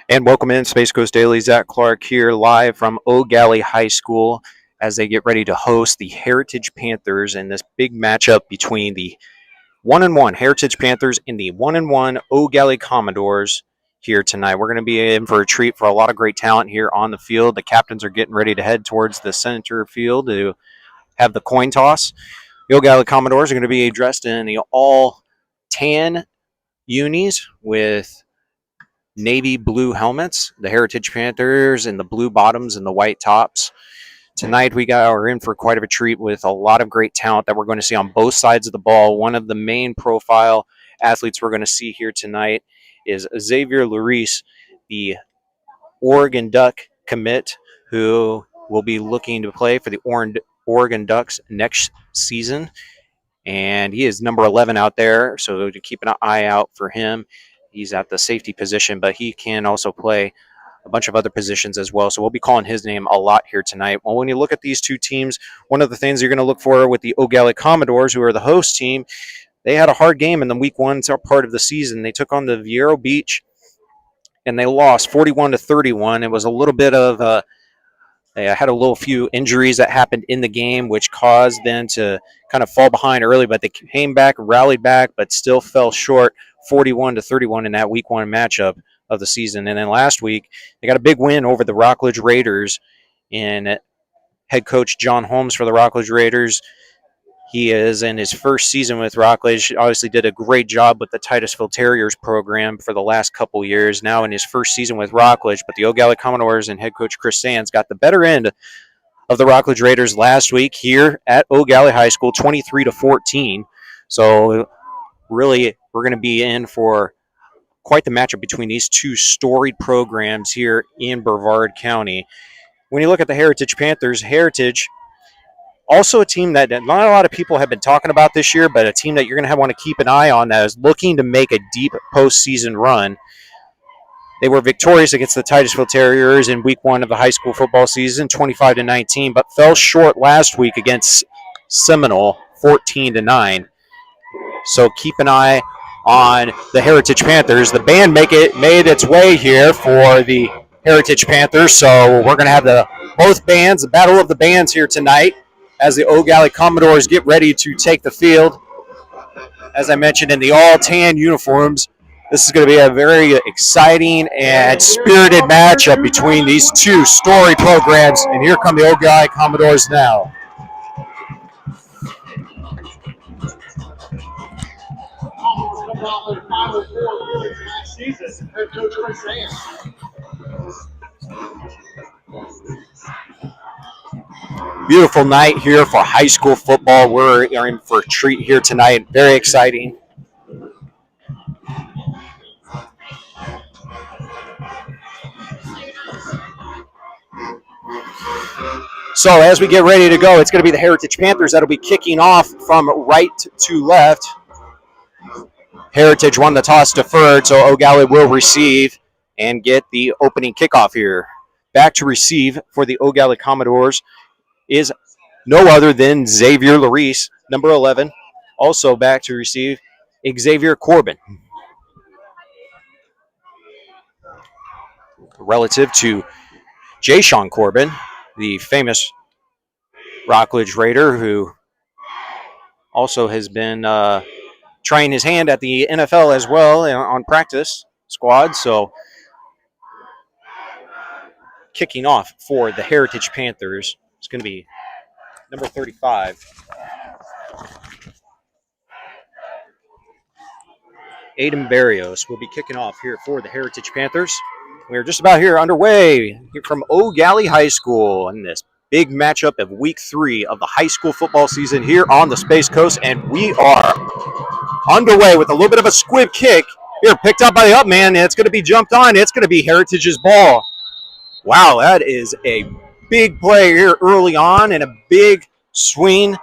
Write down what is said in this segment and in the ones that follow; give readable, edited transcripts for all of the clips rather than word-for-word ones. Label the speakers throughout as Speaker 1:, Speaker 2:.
Speaker 1: And welcome in Space Coast Daily. Zach Clark here live from Eau Gallie High School as they get ready to host the Heritage Panthers in this big matchup between the 1-1 Heritage Panthers and the 1-1 Eau Gallie Commodores here tonight. We're going to be in for a treat for a lot of great talent here on the field. The captains are getting ready to head towards the center field to have the coin toss. The Eau Gallie Commodores are going to be dressed in the all tan unis with navy blue helmets. The Heritage Panthers in the blue bottoms and the white tops. Tonight we're in for quite of a treat with a lot of great talent that we're going to see on both sides of the ball. One of the main profile athletes we're going to see here tonight is Xavier Larice, the Oregon Duck commit, who will be looking to play for the Oregon Ducks next season. And he is number 11 out there, so to keep an eye out for him. He's at the safety position, but he can also play a bunch of other positions as well. So we'll be calling his name a lot here tonight. Well, when you look at these two teams, one of the things you're going to look for with the Eau Gallie Commodores, who are the host team, they had a hard game in the week one part of the season. They took on the Vero Beach, and they lost 41-31. It was a little bit of they had a little few injuries that happened in the game, which caused them to kind of fall behind early, but they came back, rallied back, but still fell short 41-31 in that week one matchup of the season. And then last week, they got a big win over the Rockledge Raiders. And head coach John Holmes for the Rockledge Raiders, he is in his first season with Rockledge. Obviously did a great job with the Titusville Terriers program for the last couple years. Now in his first season with Rockledge, but the Eau Gallie Commodores and head coach Chris Sands got the better end of the Rockledge Raiders last week here at Eau Gallie High School, 23-14. So really, we're going to be in for quite the matchup between these two storied programs here in Brevard County. When you look at the Heritage Panthers, Heritage, also a team that not a lot of people have been talking about this year, but a team that you're going to want to keep an eye on that is looking to make a deep postseason run. They were victorious against the Titusville Terriers in week one of the high school football season, 25-19, but fell short last week against Seminole, 14-9. So keep an eye on the Heritage Panthers. The band made its way here for the Heritage Panthers, so we're going to have both bands, the battle of the bands here tonight as the Eau Gallie Commodores get ready to take the field. As I mentioned, in the all-tan uniforms, this is going to be a very exciting and spirited matchup between these two storied programs, and here come the Eau Gallie Commodores now. Last season, head coach Chris Sands. Beautiful night here for high school football. We're in for a treat here tonight. Very exciting. So as we get ready to go, it's going to be the Heritage Panthers that'll be kicking off from right to left. Heritage won the toss deferred, so Eau Gallie will receive and get the opening kickoff here. Back to receive for the Eau Gallie Commodores is no other than Xavier Larice, number 11. Also back to receive Xavier Corbin. Relative to Jay-Sean Corbin, the famous Rockledge Raider, who also has been trying his hand at the NFL as well on practice squad. So kicking off for the Heritage Panthers is going to be number 35. Aiden Barrios will be kicking off here for the Heritage Panthers. We're just about here underway here from Eau Gallie High School in this big matchup of week 3 of the high school football season here on the Space Coast. And we are underway with a little bit of a squib kick here, picked up by the up man. It's going to be jumped on. It's going to be Heritage's ball. Wow, that is a big play here early on, and a big swing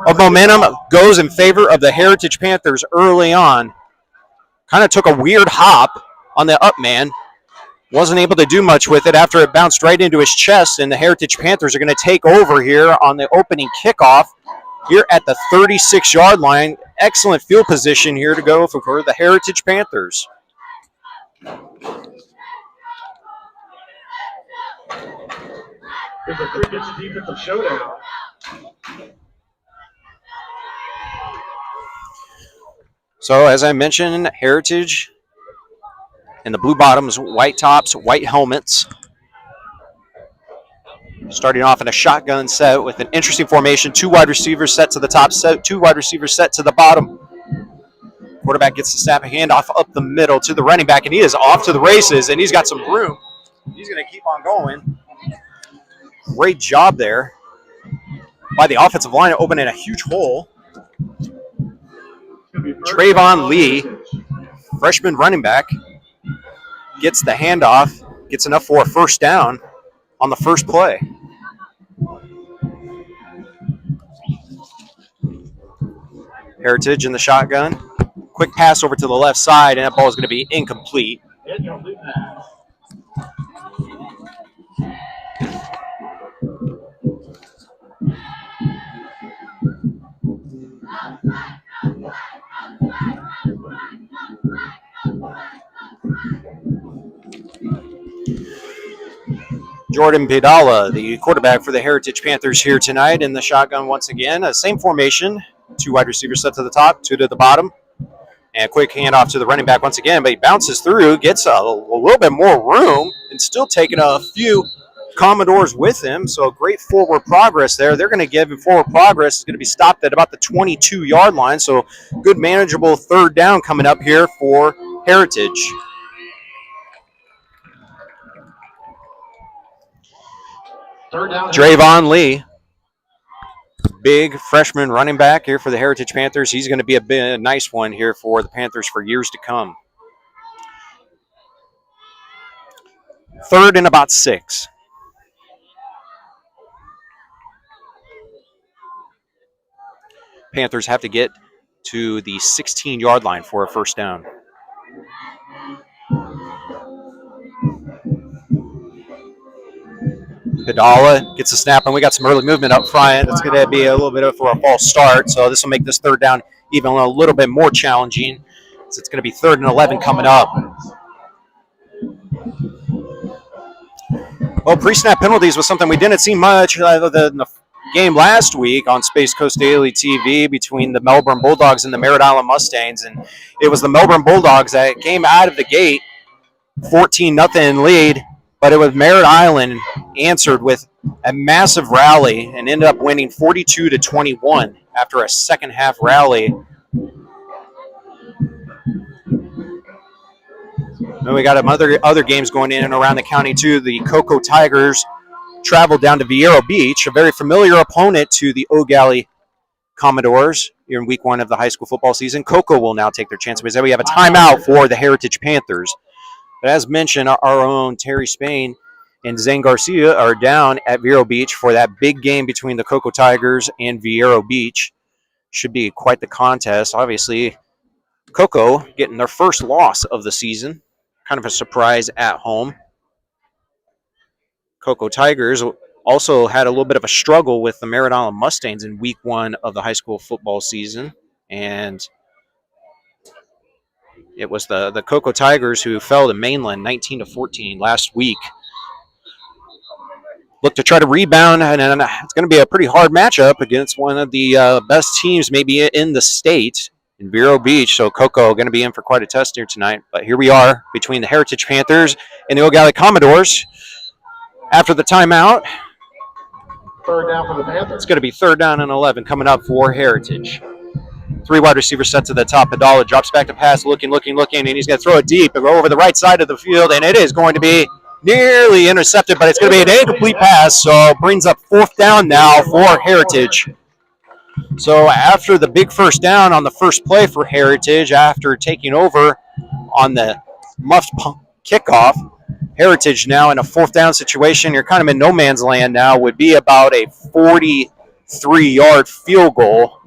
Speaker 1: of momentum goes in favor of the Heritage Panthers early on. Kind of took a weird hop on the up man. Wasn't able to do much with it after it bounced right into his chest, and the Heritage Panthers are going to take over here on the opening kickoff here at the 36-yard line. Excellent field position here to go for the Heritage Panthers.
Speaker 2: It's a pretty good defensive showdown.
Speaker 1: So as I mentioned, Heritage in the blue bottoms, white tops, white helmets. Starting off in a shotgun set with an interesting formation. 2 wide receivers set to the top, 2 wide receivers set to the bottom. Quarterback gets the snap, a handoff up the middle to the running back, and he is off to the races, and he's got some room. He's going to keep on going. Great job there by the offensive line, opening a huge hole. Trayvon Lee, freshman running back, gets the handoff, gets enough for a first down on the first play. Heritage in the shotgun. Quick pass over to the left side, and that ball is going to be incomplete. Jordan Pidala, the quarterback for the Heritage Panthers here tonight in the shotgun once again. Same formation, 2 wide receivers set to the top, 2 to the bottom. And quick handoff to the running back once again, but he bounces through, gets a little bit more room, and still taking a few Commodores with him. So great forward progress there. They're going to give him forward progress. It's going to be stopped at about the 22-yard line. So good manageable third down coming up here for Heritage. Trayvon Lee, big freshman running back here for the Heritage Panthers. He's going to be a nice one here for the Panthers for years to come. 3rd and about 6. Panthers have to get to the 16-yard line for a first down. Pidala gets a snap, and we got some early movement up front. It's going to be a little bit for a false start, so this will make this third down even a little bit more challenging. So it's going to be 3rd and 11 coming up. Well, pre-snap penalties was something we didn't see much other than the game last week on Space Coast Daily TV between the Melbourne Bulldogs and the Merritt Island Mustangs, and it was the Melbourne Bulldogs that came out of the gate 14-0 lead, but it was Merritt Island answered with a massive rally and ended up winning 42-21 after a second half rally. Then we got other games going in and around the county too. The Cocoa Tigers traveled down to Vieiro Beach, a very familiar opponent to the Eau Gallie Commodores here in week 1 of the high school football season. Cocoa will now take their chance. We have a timeout for the Heritage Panthers. But as mentioned, our own Terry Spain and Zane Garcia are down at Vieiro Beach for that big game between the Cocoa Tigers and Vieiro Beach. Should be quite the contest. Obviously, Cocoa getting their first loss of the season. Kind of a surprise at home. Cocoa Tigers also had a little bit of a struggle with the Merritt Island Mustangs in week 1 of the high school football season. And it was the Cocoa Tigers who fell to Mainland 19-14 last week. Look to try to rebound, and it's going to be a pretty hard matchup against one of the best teams maybe in the state in Vieiro Beach. So Cocoa going to be in for quite a test here tonight. But here we are between the Heritage Panthers and the Eau Gallie Commodores. After the timeout,
Speaker 2: Third down for the Panthers.
Speaker 1: It's going to be 3rd down and 11 coming up for Heritage. 3 wide receivers set to the top. Pidala drops back to pass, looking, and he's going to throw it deep and go over the right side of the field, and it is going to be nearly intercepted, but it's going to be an incomplete pass, so brings up 4th down now for Heritage. So after the big first down on the first play for Heritage, after taking over on the muffed kickoff, Heritage now in a 4th down situation. You're kind of in no man's land now. Would be about a 43-yard field goal.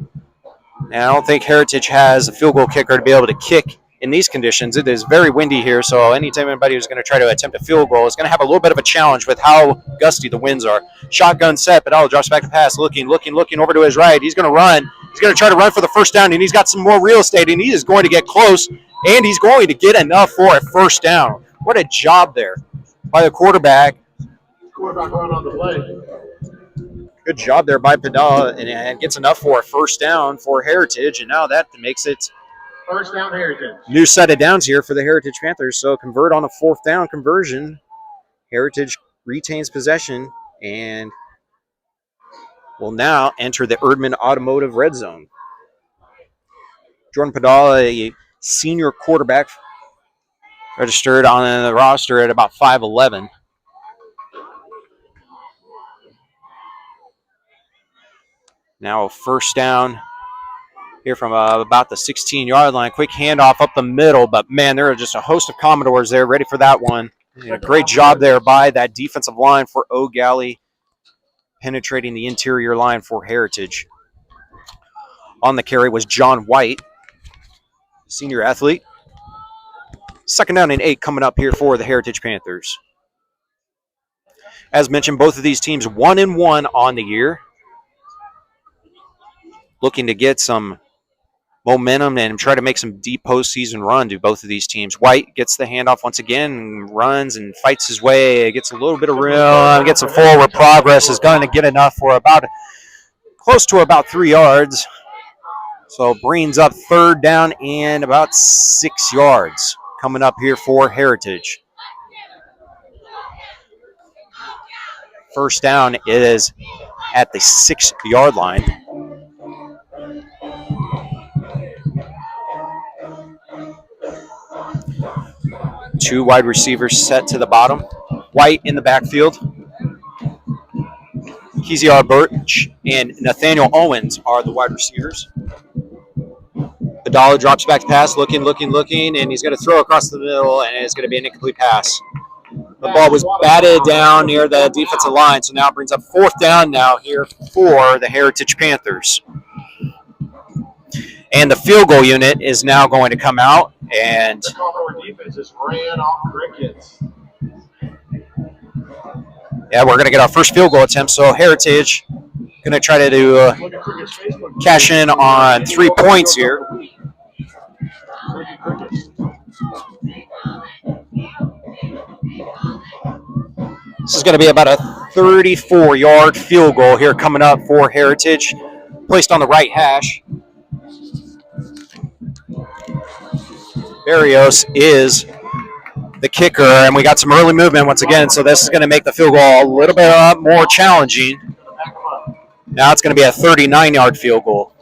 Speaker 1: And I don't think Heritage has a field goal kicker to be able to kick in these conditions. It is very windy here, so anytime anybody who's going to try to attempt a field goal is going to have a little bit of a challenge with how gusty the winds are. Shotgun set, but drops back to pass, looking over to his right. He's going to run. He's going to try to run for the first down, and he's got some more real estate, and he is going to get close, and he's going to get enough for a first down. What a job there by the quarterback
Speaker 2: Quarterback run on the play.
Speaker 1: Good job there by Padala, and gets enough for a first down for Heritage, and now that makes it
Speaker 2: First down, Heritage.
Speaker 1: new set of downs here for the Heritage Panthers. So convert on a fourth down conversion. Heritage retains possession and will now enter the Erdman Automotive red zone. Jordan Padala, a senior quarterback, registered on the roster at about 5'11". Now a first down here from about the 16-yard line. Quick handoff up the middle, but man, there are just a host of Commodores there ready for that one. And a great job there by that defensive line for Eau Gallie, penetrating the interior line for Heritage. On the carry was John White, senior athlete. Second down and 8 coming up here for the Heritage Panthers. As mentioned, both of these teams 1-1 on the year, looking to get some momentum and try to make some deep postseason run to both of these teams. White gets the handoff once again, runs and fights his way, gets a little bit of room, gets some forward progress, is going to get enough for about close to about 3 yards. So brings up third down and about 6 yards coming up here for Heritage. First down is at the 6-yard line. Two wide receivers set to the bottom. White in the backfield. Keziar Birch and Nathaniel Owens are the wide receivers. Padala drops back to pass, looking, and he's going to throw across the middle, and it's going to be an incomplete pass. The ball was batted down near the defensive line, so now it brings up fourth down now here for the Heritage Panthers. And the field goal unit is now going to come out, and
Speaker 2: the Commodore defense just ran off crickets.
Speaker 1: Yeah, we're going to get our first field goal attempt, so Heritage going to try to do cash in on 3 points here. This is going to be about a 34-yard field goal here coming up for Heritage, placed on the right hash. Barrios is the kicker, and we got some early movement once again, so this is going to make the field goal a little bit more challenging. Now it's going to be a 39-yard field goal.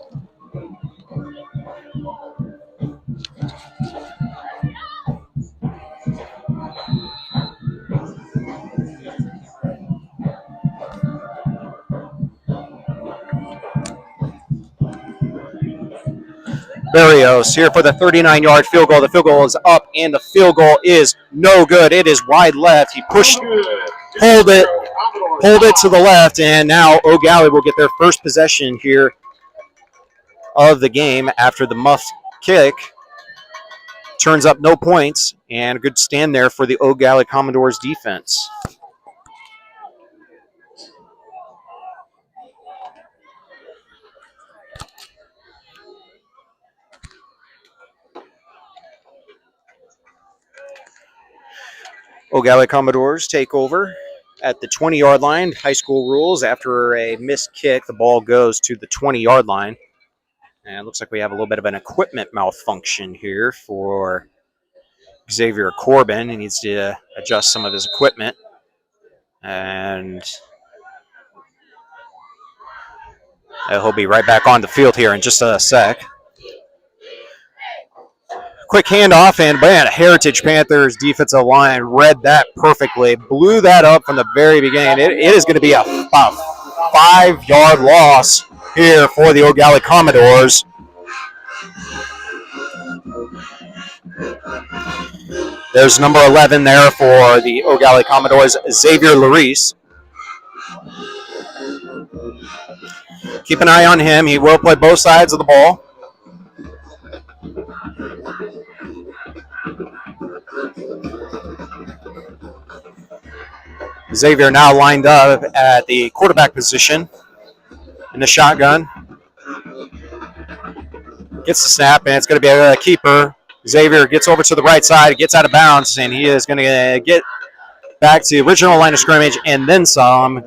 Speaker 1: Barrios here for the 39-yard field goal. The field goal is up, and the field goal is no good. It is wide left. He pulled it to the left, and now Eau Gallie will get their first possession here of the game after the muffed kick. Turns up no points, and a good stand there for the Eau Gallie Commodores defense. Eau Gallie Commodores take over at the 20-yard line. High school rules, after a missed kick, the ball goes to the 20-yard line. And it looks like we have a little bit of an equipment malfunction here for Xavier Corbin. He needs to adjust some of his equipment. And he'll be right back on the field here in just a sec. Quick handoff, and man, Heritage Panthers defensive line read that perfectly, blew that up from the very beginning. It is going to be a 5-yard loss here for the Eau Gallie Commodores. There's number 11 there for the Eau Gallie Commodores, Xavier Larice. Keep an eye on him. He will play both sides of the ball. Xavier now lined up at the quarterback position in the shotgun. Gets the snap, and it's going to be a keeper. Xavier gets over to the right side, gets out of bounds, and he is going to get back to the original line of scrimmage and then some.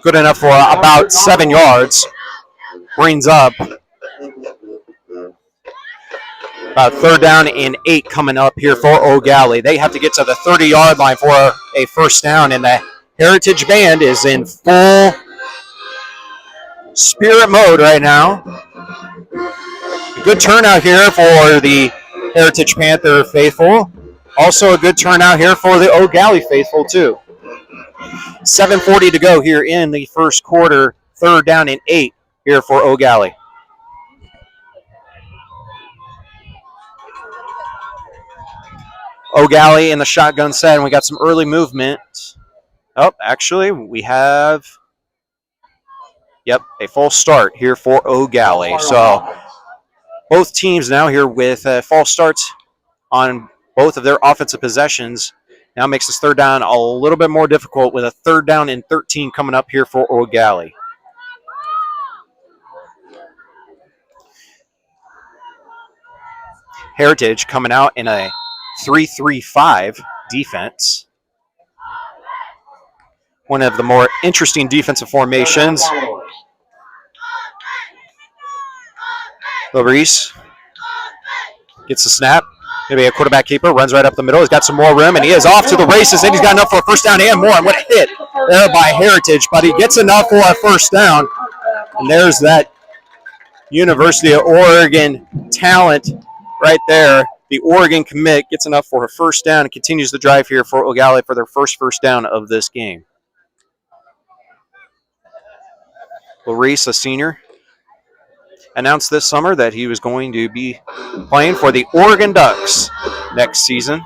Speaker 1: Good enough for about 7 yards. Brings up about 3rd down and 8 coming up here for Eau Gallie. They have to get to the 30-yard line for a first down, and the Heritage Band is in full spirit mode right now. Good turnout here for the Heritage Panther faithful. Also a good turnout here for the Eau Gallie faithful, too. 7:40 to go here in the first quarter. 3rd down and 8 here for Eau Gallie. Eau Gallie in the shotgun set, and we got some early movement. Oh, actually, we have, a false start here for Eau Gallie. So both teams now here with false starts on both of their offensive possessions. Now makes this 3rd down a little bit more difficult with a 3rd down and 13 coming up here for Eau Gallie. Heritage coming out in a 3-3-5 defense. One of the more interesting defensive formations. Larice gets the snap. Maybe a quarterback keeper, runs right up the middle. He's got some more room, and he is off to the races, and he's got enough for a first down and more. And what a hit there by Heritage, but he gets enough for a first down. And there's that University of Oregon talent right there. The Oregon commit gets enough for a first down and continues the drive here for Eau Gallie for their first down of this game. Larice, a senior, announced this summer that he was going to be playing for the Oregon Ducks next season.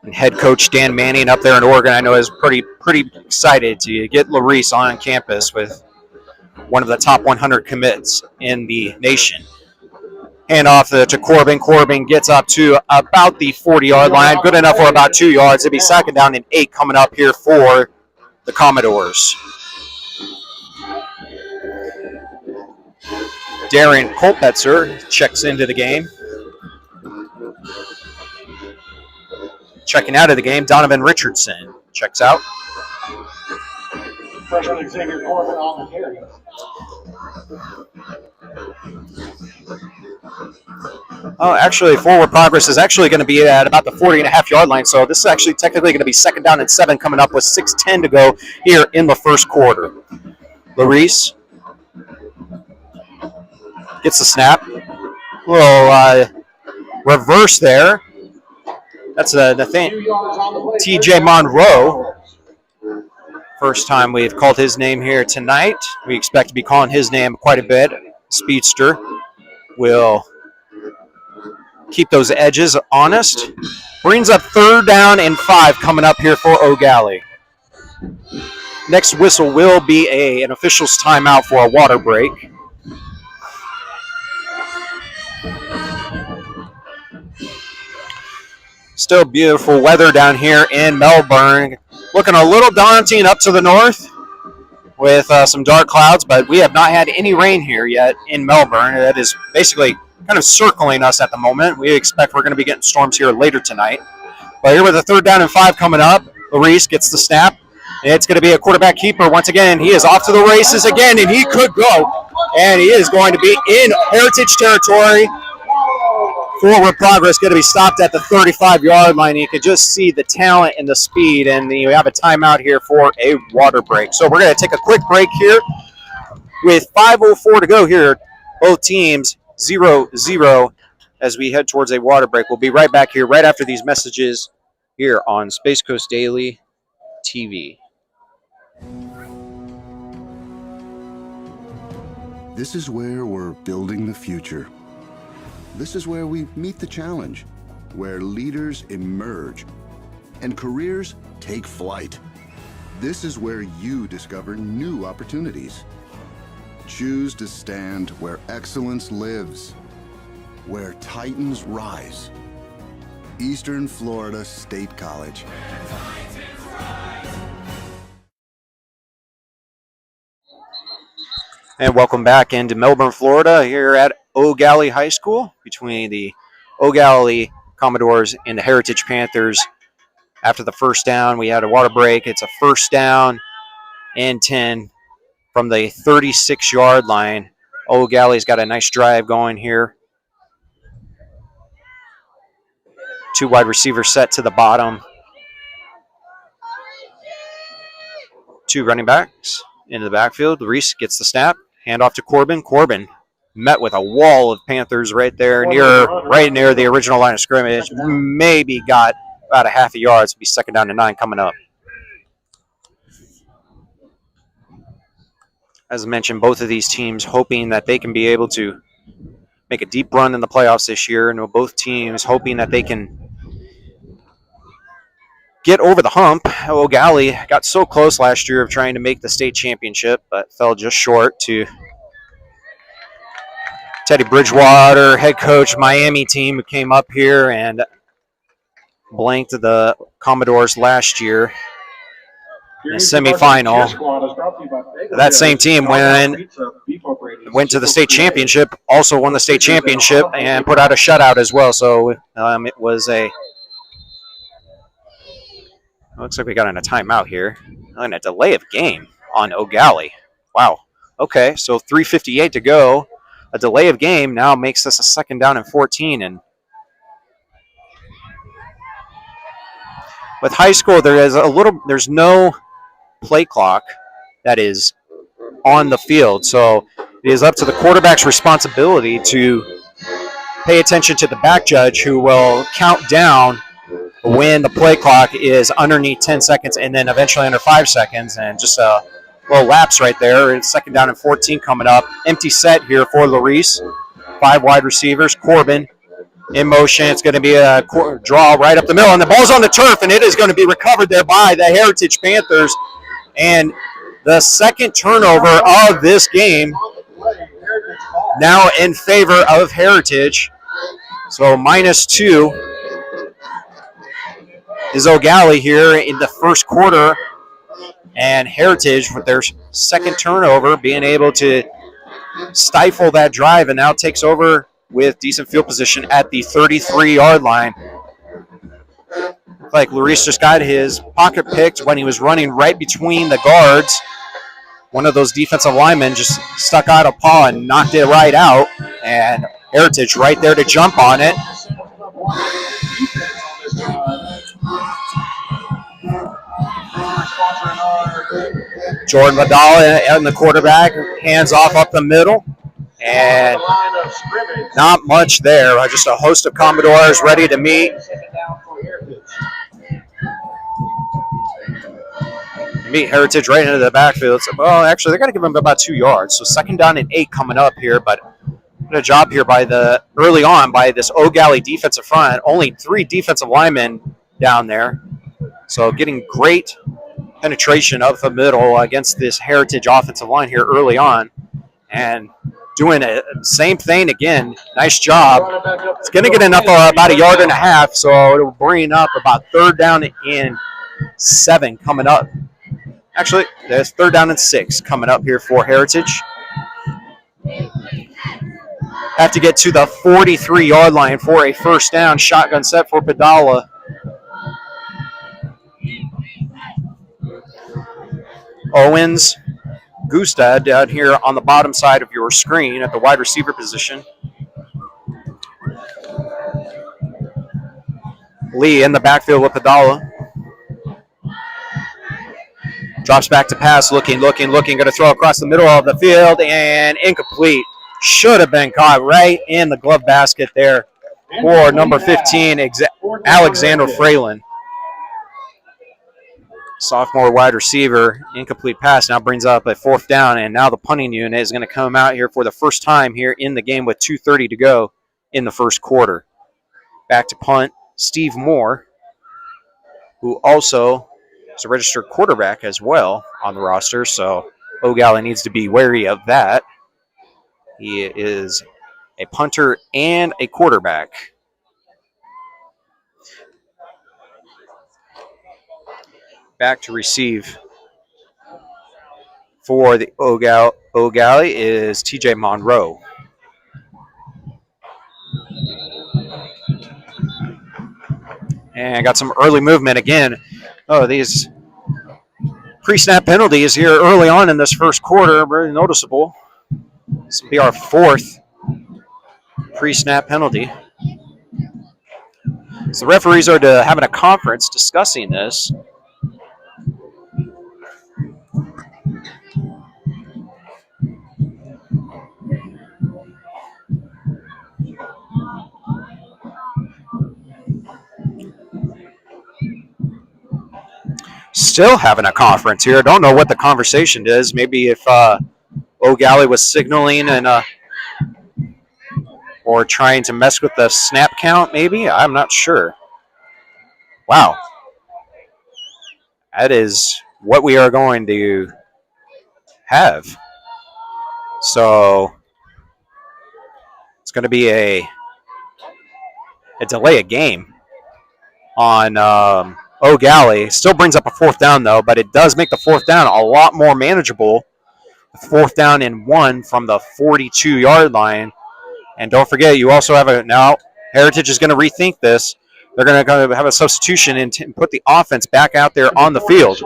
Speaker 1: And head coach Dan Manning up there in Oregon, I know, is pretty excited to get Larice on campus with one of the top 100 commits in the nation. Hand off to Corbin. Corbin gets up to about the 40-yard line. Good enough for about 2 yards. It'll be 2nd down and 8 coming up here for the Commodores. Darren Colpetzer checks into the game. Checking out of the game, Donovan Richardson checks out.
Speaker 2: Freshman Xavier Corbin on the carry.
Speaker 1: Oh, actually, forward progress is actually going to be at about the 40.5-yard line. So this is actually technically going to be 2nd down and 7 coming up with 6:10 to go here in the first quarter. Larice gets the snap. Little reverse there. That's TJ Monroe. First time we've called his name here tonight. We expect to be calling his name quite a bit. Speedster will keep those edges honest. Brings up 3rd down and 5 coming up here for Eau Gallie. Next whistle will be an official's timeout for a water break. Still beautiful weather down here in Melbourne. Looking a little daunting up to the north with some dark clouds, but we have not had any rain here yet in Melbourne. That is basically kind of circling us at the moment. We expect we're going to be getting storms here later tonight. But here with a 3rd down and 5 coming up, Larice gets the snap. It's going to be a quarterback keeper once again. He is off to the races again, and he could go. And he is going to be in Heritage territory. Forward progress going to be stopped at the 35-yard line. You can just see the talent and the speed, and we have a timeout here for a water break. So we're going to take a quick break here with 5:04 to go here. Both teams 0-0 as we head towards a water break. We'll be right back here right after these messages here on Space Coast Daily TV.
Speaker 3: This is where we're building the future. This is where we meet the challenge, where leaders emerge and careers take flight. This is where you discover new opportunities. Choose to stand where excellence lives, where titans rise. Eastern Florida State College.
Speaker 1: And welcome back into Melbourne, Florida, here at Eau Gallie High School between the Eau Gallie Commodores and the Heritage Panthers. After the first down, we had a water break. It's a first down and 10 from the 36-yard line. Eau Gallie's got a nice drive going here. Two wide receivers set to the bottom. Two running backs into the backfield. Reese gets the snap. Hand off to Corbin. Corbin met with a wall of Panthers right there, right near the original line of scrimmage. Maybe got about a half a yard. It'll be second down and 9 coming up. As mentioned, both of these teams hoping that they can be able to make a deep run in the playoffs this year, and both teams hoping that they can get over the hump. Eau Gallie got so close last year of trying to make the state championship, but fell just short to Teddy Bridgewater, head coach, Miami team, who came up here and blanked the Commodores last year in the semifinal. That same team went to the state championship, also won the state championship, and put out a shutout as well. So it was looks like we got in a timeout here. And a delay of game on Eau Gallie. Wow. Okay, so 3:58 to go. A delay of game now makes this a second down and 14. And with high school, there's no play clock that is on the field. So it is up to the quarterback's responsibility to pay attention to the back judge, who will count down when the play clock is underneath 10 seconds and then eventually under 5 seconds. And just a little lapse right there. It's second down and 14 coming up. Empty set here for Larice. 5 wide receivers. Corbin in motion. It's going to be a draw right up the middle. And the ball's on the turf, and it is going to be recovered there by the Heritage Panthers. And the second turnover of this game now in favor of Heritage. So -2 is Eau Gallie here in the first quarter. And Heritage, with their second turnover, being able to stifle that drive, and now takes over with decent field position at the 33-yard line. Like Larice just got his pocket picked when he was running right between the guards. One of those defensive linemen just stuck out a paw and knocked it right out. And Heritage right there to jump on it. Jordan Vidal and the quarterback, hands off up the middle. And not much there. Just a host of Commodores ready to meet. Meet Heritage right into the backfield. So, well, actually, they're going to give them about 2 yards. So second down and 8 coming up here. But a job here early on by this Eau Gallie defensive front. Only 3 defensive linemen down there. So getting great penetration up the middle against this Heritage offensive line here early on. And doing the same thing again. Nice job. It's going to get enough about 1.5 yards, so it'll bring up about third down and 7 coming up. Actually, there's third down and 6 coming up here for Heritage. Have to get to the 43-yard line for a first down. Shotgun set for Padala. Owens, Gustad down here on the bottom side of your screen at the wide receiver position. Lee in the backfield with Padala. Drops back to pass, looking, going to throw across the middle of the field, and incomplete. Should have been caught right in the glove basket there for number 15, Alexander Fralin. Sophomore wide receiver, incomplete pass, now brings up a fourth down, and now the punting unit is going to come out here for the first time here in the game with 2:30 to go in the first quarter. Back to punt, Steve Moore, who also is a registered quarterback as well on the roster, so Eau Gallie needs to be wary of that. He is a punter and a quarterback. Back to receive for the Eau Gallie is TJ Monroe. And got some early movement again. Oh, these pre-snap penalties here early on in this first quarter, very noticeable. This will be our fourth pre-snap penalty. So the referees are having a conference discussing this. Still having a conference here. Don't know what the conversation is. Maybe if Eau Gallie was signaling and or trying to mess with the snap count, maybe? I'm not sure. Wow. That is what we are going to have. So it's going to be a delay of game on Eau Gallie. Still brings up a fourth down, though, but it does make the fourth down a lot more manageable. Fourth down and 1 from the 42-yard line. And don't forget, you also have now Heritage is going to rethink this. They're going to have a substitution and put the offense back out there on the field.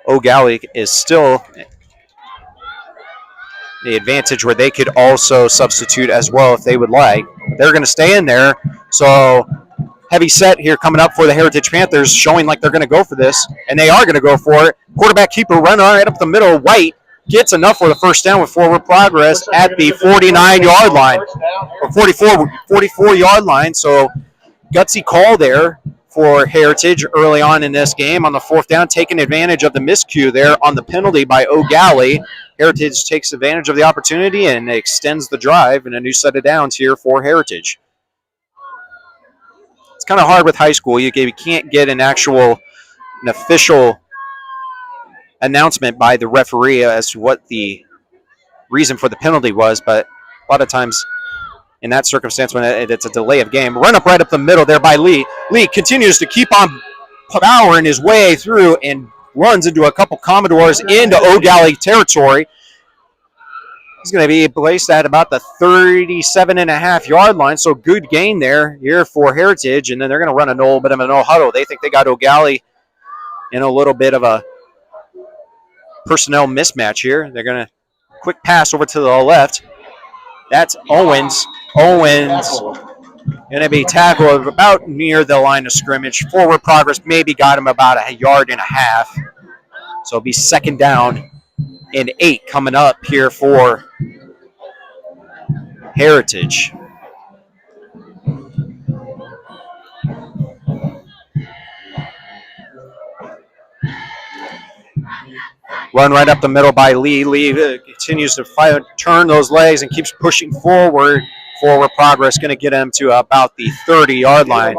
Speaker 1: Eau Gallie is still the advantage where they could also substitute as well if they would like. They're going to stay in there. So heavy set here coming up for the Heritage Panthers, showing like they're going to go for this, and they are going to go for it. Quarterback keeper run right up the middle. White gets enough for the first down with forward progress at the 49-yard line, or 44-yard line. So gutsy call there for Heritage early on in this game on the fourth down, taking advantage of the miscue there on the penalty by Eau Gallie. Heritage takes advantage of the opportunity and extends the drive in a new set of downs here for Heritage. It's kind of hard with high school. You can't get an official announcement by the referee as to what the reason for the penalty was, but a lot of times in that circumstance when it's a delay of game, run up right up the middle there by Lee. Lee continues to keep on powering his way through and runs into a couple Commodores into Eau Gallie territory. He's going to be placed at about the 37.5-yard line, so good gain there here for Heritage, and then they're going to run a little bit of a no huddle. They think they got Eau Gallie in a little bit of a personnel mismatch here. They're going to quick pass over to the left. That's Owens. Owens going to be tackled about near the line of scrimmage. Forward progress maybe got him about 1.5 yards. So it'll be second down and 8 coming up here for Heritage. Run right up the middle by Lee. Lee continues to turn those legs and keeps pushing forward. Forward progress going to get him to about the 30-yard line.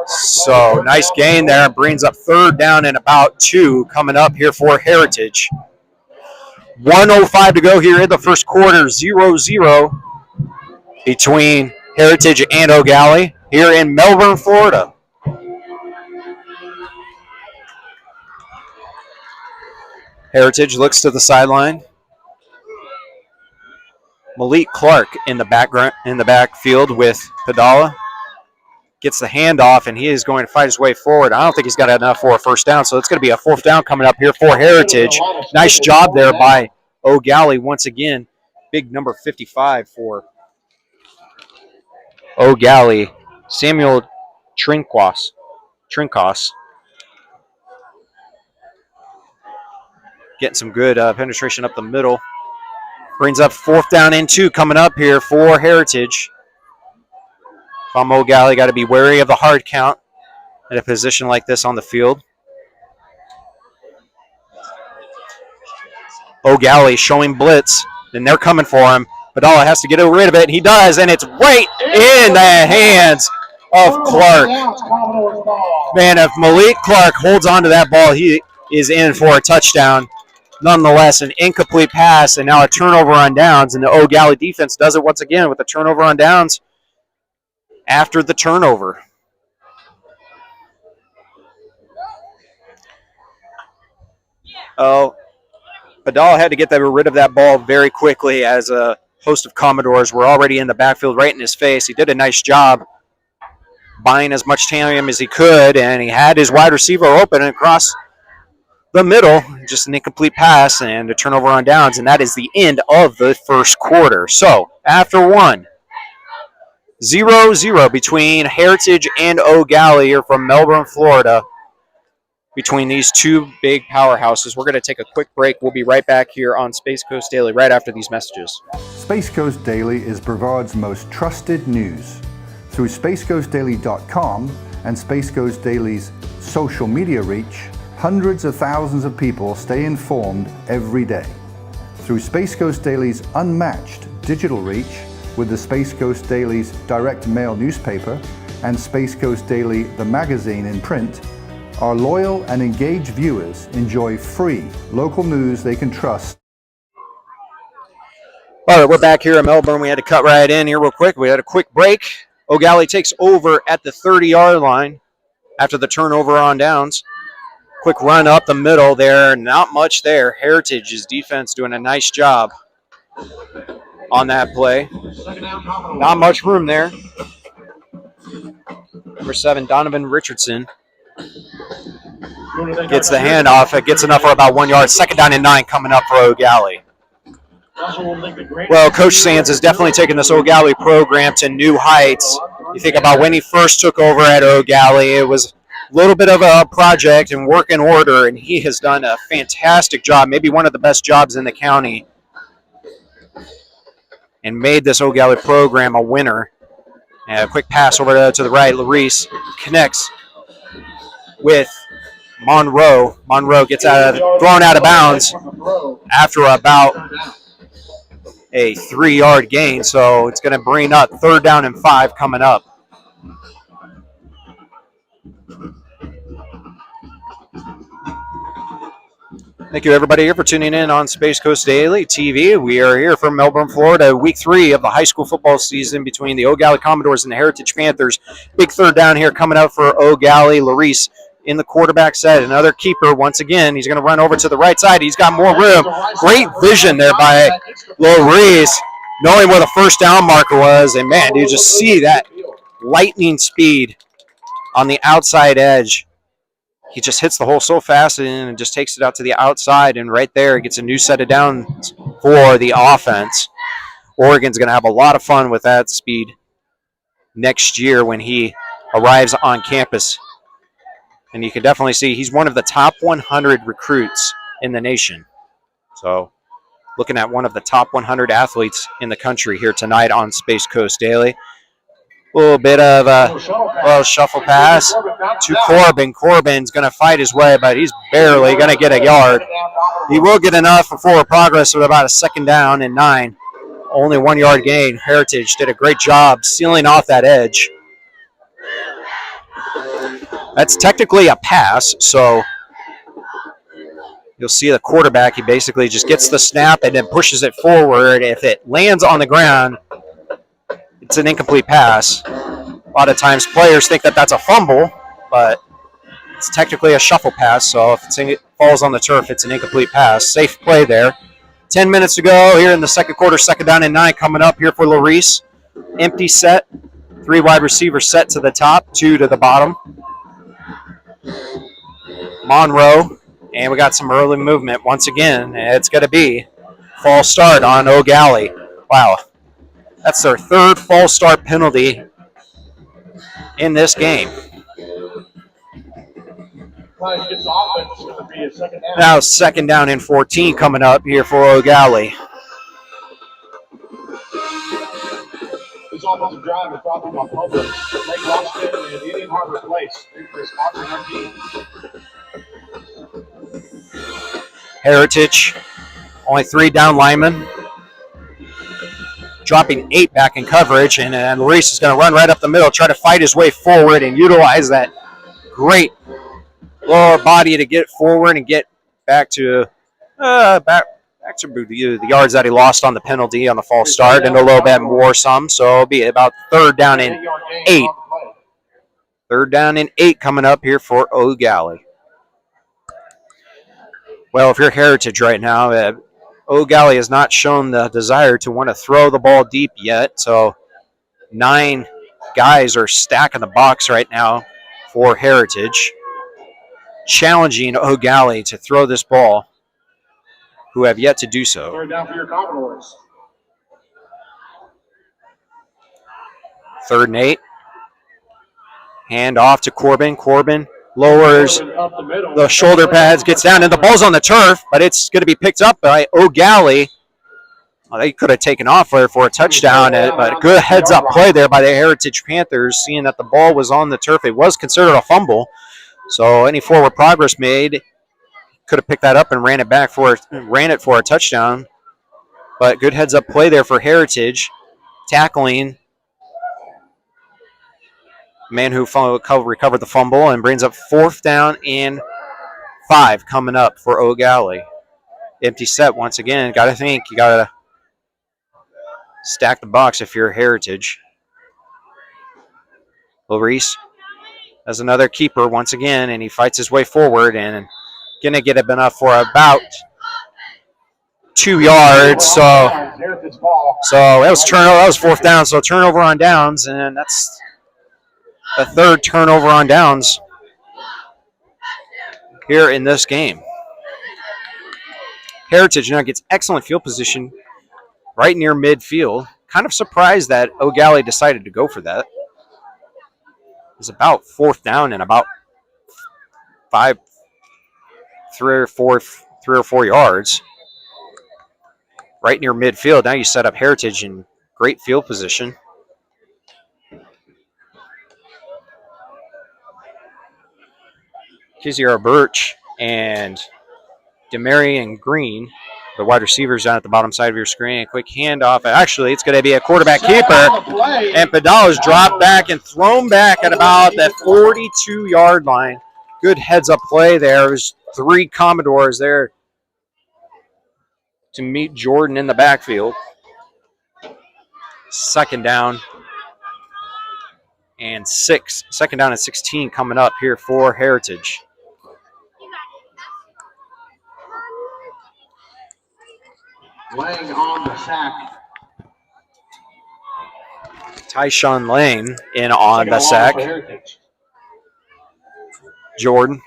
Speaker 1: So nice gain there. Brings up third down and about 2 coming up here for Heritage. 1:05 to go here in the first quarter. 0-0 between Heritage and Eau Gallie here in Melbourne, Florida. Heritage looks to the sideline. Malik Clark in the backfield with Padala. Gets the handoff, and he is going to fight his way forward. I don't think he's got enough for a first down, so it's going to be a fourth down coming up here for Heritage. Nice job there by Eau Gallie once again. Big number 55 for Eau Gallie. Samuel Trincos. Getting some good penetration up the middle. Brings up fourth down and 2 coming up here for Heritage. If I'm Eau Gallie, got to be wary of the hard count in a position like this on the field. Eau Gallie showing blitz, and they're coming for him. Padala has to get rid of it, and he does, and it's right in the hands of Clark. Man, if Malik Clark holds on to that ball, he is in for a touchdown. Nonetheless, an incomplete pass and now a turnover on downs, and the Eau Gallie defense does it once again with a turnover on downs after the turnover. Oh, Padala had to get rid of that ball very quickly as host of Commodores were already in the backfield right in his face. He did a nice job buying as much time as he could, and he had his wide receiver open and across the middle, just an incomplete pass and a turnover on downs, and that is the end of the first quarter. So after one, 0-0 between Heritage and Eau Gallie here from Melbourne, Florida. Between these two big powerhouses. We're going to take a quick break. We'll be right back here on Space Coast Daily right after these messages.
Speaker 4: Space Coast Daily is Brevard's most trusted news. Through spacecoastdaily.com and Space Coast Daily's social media reach, hundreds of thousands of people stay informed every day. Through Space Coast Daily's unmatched digital reach with the Space Coast Daily's direct mail newspaper and Space Coast Daily, the magazine in print, our loyal and engaged viewers enjoy free local news they can trust.
Speaker 1: All right, we're back here in Melbourne. We had to cut right in here real quick. We had a quick break. Eau Gallie takes over at the 30-yard line after the turnover on downs. Quick run up the middle there. Not much there. Heritage's defense doing a nice job on that play. Not much room there. Number 7, Donovan Richardson gets the handoff. It gets enough for about 1 yard. 2nd down and 9 coming up for Eau Gallie. Well, Coach Sands has definitely taken this Eau Gallie program to new heights. You think about when he first took over at Eau Gallie, it was a little bit of a project and work in order, and he has done a fantastic job, maybe one of the best jobs in the county, and made this Eau Gallie program a winner. And a quick pass over to the right. Larice connects with Monroe. Monroe gets thrown out of bounds after about a 3-yard gain. So it's going to bring up 3rd down and 5 coming up. Thank you, everybody, here for tuning in on Space Coast Daily TV. We are here from Melbourne, Florida, week 3 of the high school football season between the Eau Gallie Commodores and the Heritage Panthers. Big 3rd down here coming up for Eau Gallie. Larice in the quarterback set. Another keeper once again. He's going to run over to the right side. He's got more room. Great vision there by Larice, knowing where the 1st down marker was. And, man, you just see that lightning speed on the outside edge. He just hits the hole so fast and just takes it out to the outside, and right there gets a new set of downs for the offense. Oregon's going to have a lot of fun with that speed next year when he arrives on campus. And you can definitely see he's one of the top 100 recruits in the nation. So looking at one of the top 100 athletes in the country here tonight on Space Coast Daily. A little bit of a shuffle pass to Corbin. Corbin's going to fight his way, but he's barely going to get a yard. He will get enough for forward progress with about a 2nd down and 9. Only 1 yard gain. Heritage did a great job sealing off that edge. That's technically a pass, so you'll see the quarterback, he basically just gets the snap and then pushes it forward. If it lands on the ground, it's an incomplete pass. A lot of times players think that that's a fumble, but it's technically a shuffle pass, so if it falls on the turf, it's an incomplete pass. Safe play there. 10 minutes to go here in the 2nd quarter, 2nd down and 9 coming up here for Larice. Empty set. 3 wide receivers set to the top, 2 to the bottom. Monroe, and we got some early movement once again. It's going to be false start on Eau Gallie. Wow. That's their 3rd false start penalty in this game. Now 2nd down and 14 coming up here for Eau Gallie.
Speaker 2: This offensive drive is brought to you by Publix, Lake Washington, and Indian Harbor Place. Thank you for sponsoring our team.
Speaker 1: Heritage, only 3 down linemen. Dropping 8 back in coverage, and Larice is going to run right up the middle, try to fight his way forward and utilize that great lower body to get forward and get back to the yards that he lost on the penalty on the false start and a little bit more some. So it'll be about 3rd down and 8. 3rd down and 8 coming up here for Eau Gallie. Well, if you're Heritage right now, Eau Gallie has not shown the desire to want to throw the ball deep yet, so 9 guys are stacking the box right now for Heritage, challenging Eau Gallie to throw this ball, who have yet to do so.
Speaker 2: Third down for your Commodores.
Speaker 1: 3rd and 8. Hand off to Corbin. Corbin lowers the shoulder pads, gets down, and the ball's on the turf, but it's going to be picked up by Eau Gallie. Well, they could have taken off there for a touchdown, but a good heads-up play there by the Heritage Panthers, seeing that the ball was on the turf. It was considered a fumble, so any forward progress made could have picked that up and ran it for a touchdown. But good heads-up play there for Heritage, tackling man who recovered the fumble and brings up 4th down and 5 coming up for Eau Gallie. Empty set once again. Got to think you got to stack the box if you're Heritage. Larice has another keeper once again, and he fights his way forward and going to get enough for about 2 yards. So that was turnover. That was 4th down. So turnover on downs, and that's the 3rd turnover on downs here in this game. Heritage now gets excellent field position right near midfield. Kind of surprised that Eau Gallie decided to go for that. It's about 4th down and about 3 or 4 yards. Right near midfield. Now you set up Heritage in great field position. Kiziara Birch and Demarion Green, the wide receivers down at the bottom side of your screen. A quick handoff. Actually, it's going to be a quarterback keeper. And Padala's dropped back and thrown back at about the 42-yard line. Good heads-up play there. There's 3 Commodores there to meet Jordan in the backfield. 2nd down and 6. 2nd down and 16 coming up here for Heritage.
Speaker 2: Lang on the sack.
Speaker 1: Tyshawn Lane in on the sack. Jordan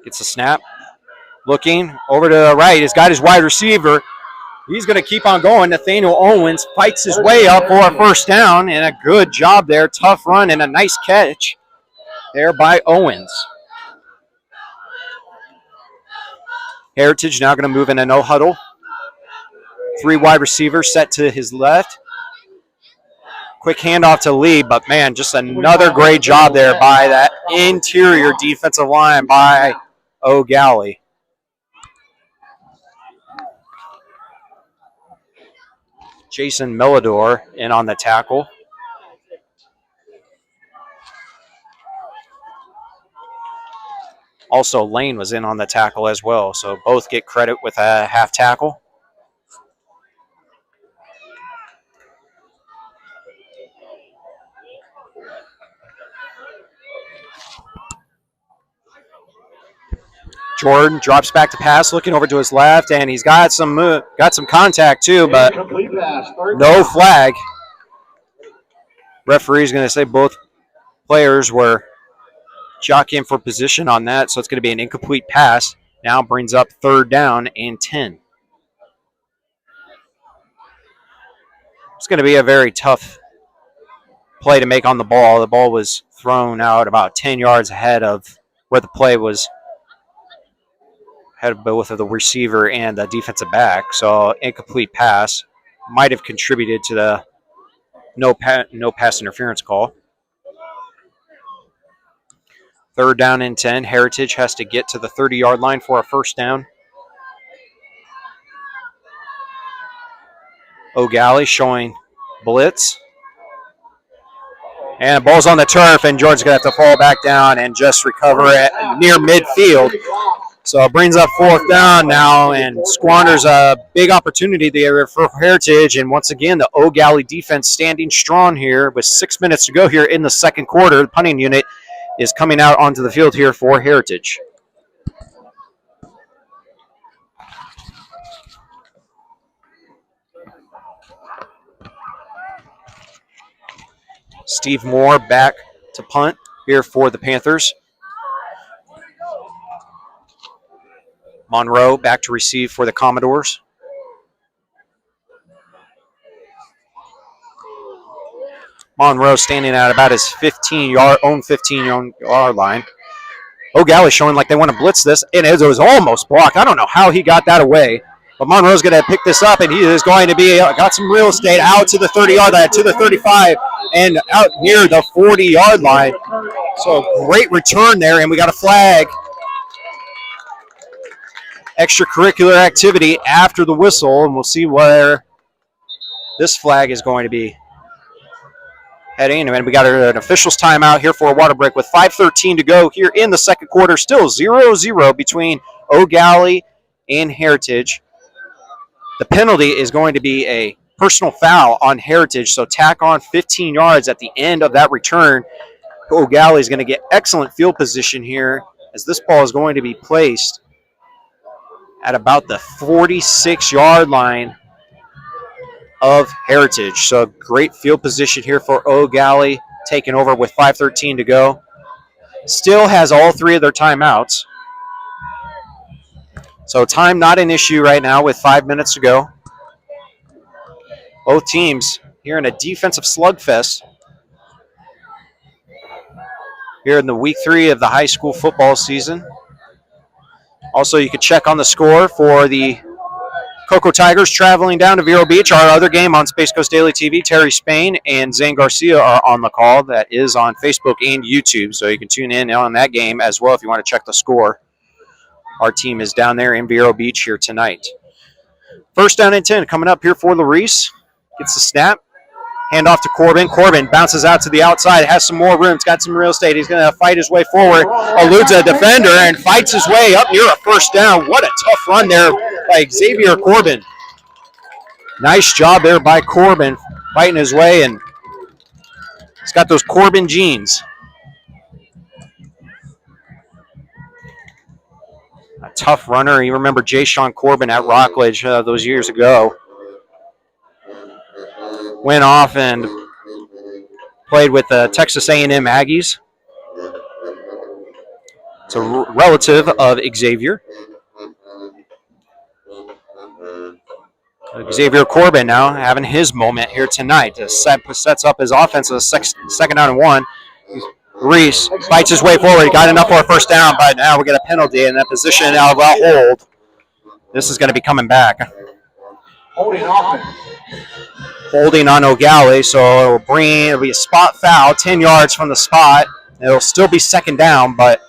Speaker 1: gets a snap. Looking over to the right. He's got his wide receiver. He's going to keep on going. Nathaniel Owens fights his way up for a 1st down, and a good job there. Tough run and a nice catch there by Owens. Heritage now going to move in a no huddle. 3 wide receivers set to his left. Quick handoff to Lee, but man, just another great job there by that interior defensive line by Eau Gallie. Jason Melidor in on the tackle. Also, Lane was in on the tackle as well, so both get credit with a half tackle. Jordan drops back to pass, looking over to his left, and he's got some contact too, but no flag. Referee's going to say both players were jockeying for position on that, so it's going to be an incomplete pass. Now brings up 3rd down and 10. It's going to be a very tough play to make on the ball. The ball was thrown out about 10 yards ahead of where the play was. Had both of the receiver and the defensive back, so incomplete pass might have contributed to the no pass interference call. 3rd down and 10. Heritage has to get to the 30-yard line for a 1st down. Eau Gallie showing blitz. And the ball's on the turf, and Jordan's going to have to fall back down and just recover it near midfield. So it brings up 4th down now and squanders a big opportunity there for Heritage. And once again, the Eau Gallie defense standing strong here with 6 minutes to go here in the 2nd quarter. The punting unit is coming out onto the field here for Heritage. Steve Moore back to punt here for the Panthers. Monroe back to receive for the Commodores. Monroe standing at about his 15-yard line. Eau Gallie showing like they want to blitz this, and it was almost blocked. I don't know how he got that away, but Monroe's going to pick this up, and he is going to be got some real estate out to the 30-yard line, to the 35, and out near the 40-yard line. So great return there, and we got a flag. Extracurricular activity after the whistle, and we'll see where this flag is going to be heading. And we got an officials timeout here for a water break with 5:13 to go here in the second quarter. Still 0-0 between Eau Gallie and Heritage. The penalty is going to be a personal foul on Heritage, so tack on 15 yards at the end of that return. Eau Gallie is going to get excellent field position here as this ball is going to be placed at about the 46-yard line of Heritage. So great field position here for Eau Gallie, taking over with 5:13 to go. Still has all three of their timeouts. So time not an issue right now with 5 minutes to go. Both teams here in a defensive slugfest here in the week 3 of the high school football season. Also, you can check on the score for the Cocoa Tigers traveling down to Vero Beach. Our other game on Space Coast Daily TV, Terry Spain and Zane Garcia are on the call. That is on Facebook and YouTube, so you can tune in on that game as well if you want to check the score. Our team is down there in Vero Beach here tonight. First down and 10 coming up here for Larice. Gets the snap. Hand off to Corbin. Corbin bounces out to the outside. Has some more room. It's got some real estate. He's going to fight his way forward. Eludes a defender and fights his way up near a first down. What a tough run there by Xavier Corbin. Nice job there by Corbin fighting his way, and he's got those Corbin genes. A tough runner. You remember Jay Sean Corbin at Rockledge those years ago. Went off and played with the Texas A&M Aggies. It's a relative of Xavier. Xavier Corbin now having his moment here tonight. Sets up his offense as a second down and 1. Reese fights his way forward. He got enough for a first down, but now we get a penalty in that position out of a hold. This is going to be coming back. Holding on Eau Gallie, so it'll be a spot foul, 10 yards from the spot. It'll still be second down, but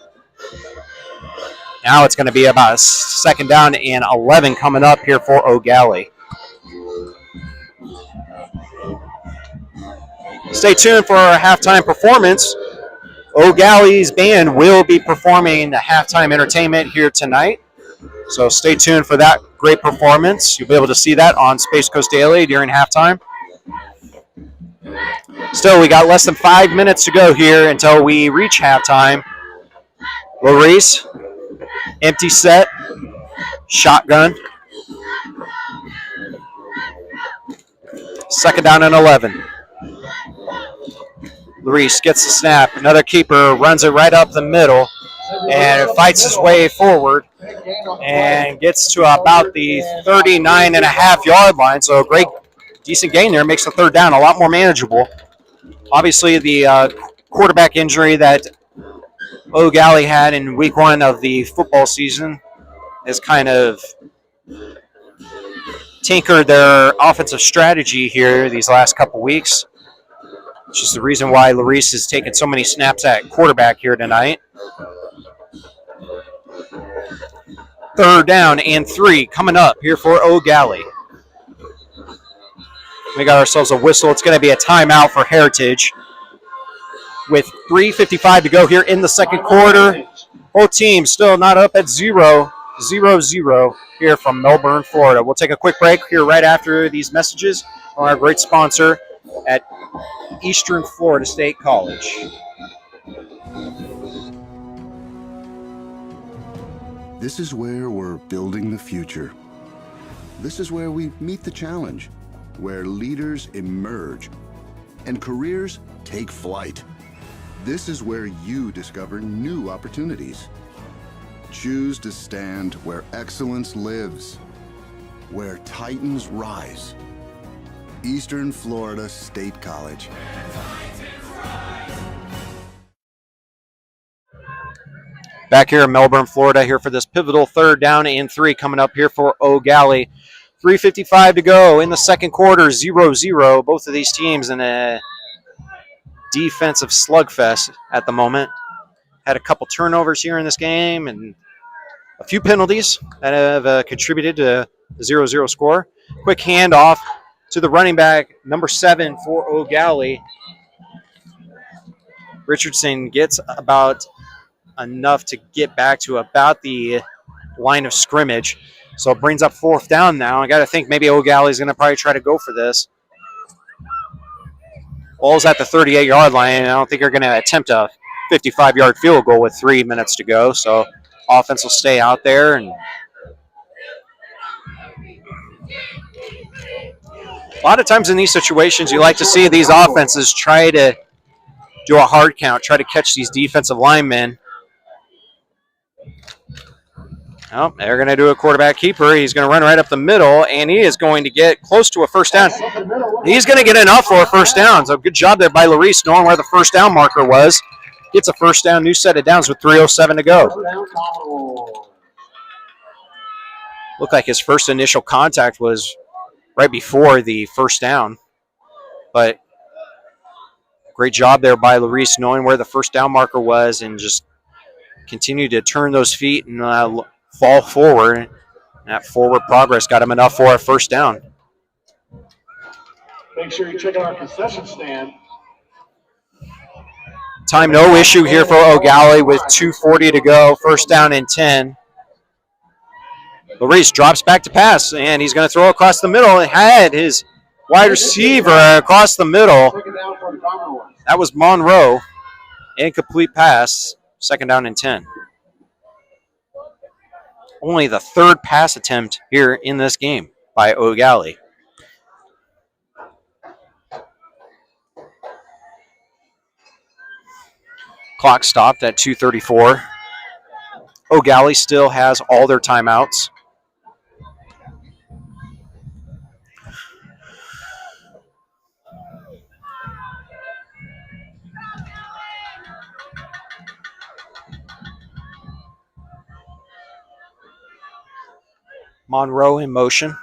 Speaker 1: now it's going to be about a second down and 11 coming up here for Eau Gallie. Stay tuned for our halftime performance. Eau Gallie's band will be performing the halftime entertainment here tonight. So stay tuned for that great performance. You'll be able to see that on Space Coast Daily during halftime. Still, we got less than 5 minutes to go here until we reach halftime. Larice, empty set, shotgun. Second down and 11. Larice gets the snap. Another keeper runs it right up the middle and fights his way forward and gets to about the 39.5-yard line. So a great, decent gain there. Makes the third down a lot more manageable. Obviously, the quarterback injury that Eau Gallie had in week 1 of the football season has kind of tinkered their offensive strategy here these last couple weeks, which is the reason why Larice has taken so many snaps at quarterback here tonight. Third down and 3 coming up here for Eau Gallie. We got ourselves a whistle. It's going to be a timeout for Heritage. With 3:55 to go here in the second quarter. Both teams still not up at 0-0 here from Melbourne, Florida. We'll take a quick break here right after these messages from our great sponsor at Eastern Florida State College.
Speaker 3: This is where we're building the future. This is where we meet the challenge, where leaders emerge and careers take flight. This is where you discover new opportunities. Choose to stand where excellence lives, where titans rise. Eastern Florida State College.
Speaker 1: Back here in Melbourne, Florida, here for this pivotal 3rd down and 3 coming up here for Eau Gallie. 3:55 to go in the second quarter, 0-0. Both of these teams in a defensive slugfest at the moment. Had a couple turnovers here in this game and a few penalties that have contributed to the 0-0 score. Quick handoff to the running back, number 7 for Eau Gallie. Richardson gets about enough to get back to about the line of scrimmage. So it brings up 4th down now. I got to think maybe Eau Gallie is going to probably try to go for this. Ball's at the 38-yard line, and I don't think they're going to attempt a 55-yard field goal with 3 minutes to go. So offense will stay out there. And a lot of times in these situations, you like to see these offenses try to do a hard count, try to catch these defensive linemen. Oh, they're going to do a quarterback keeper. He's going to run right up the middle, and he is going to get close to a 1st down. He's going to get enough for a 1st down. So good job there by Larice, knowing where the 1st down marker was. Gets a 1st down, new set of downs with 3:07 to go. Looked like his first initial contact was right before the 1st down. But great job there by Larice, knowing where the 1st down marker was and just continue to turn those feet and fall forward. And that forward progress got him enough for a 1st down.
Speaker 2: Make sure you check out our concession stand.
Speaker 1: Time no issue here for Eau Gallie with 2:40 to go. 1st down and 10. Larice drops back to pass, and he's going to throw across the middle. He had his wide receiver across the middle. That was Monroe. Incomplete pass. 2nd down and 10. Only the 3rd pass attempt here in this game by Eau Gallie. Clock stopped at 2:34. Eau Gallie still has all their timeouts. Monroe in motion.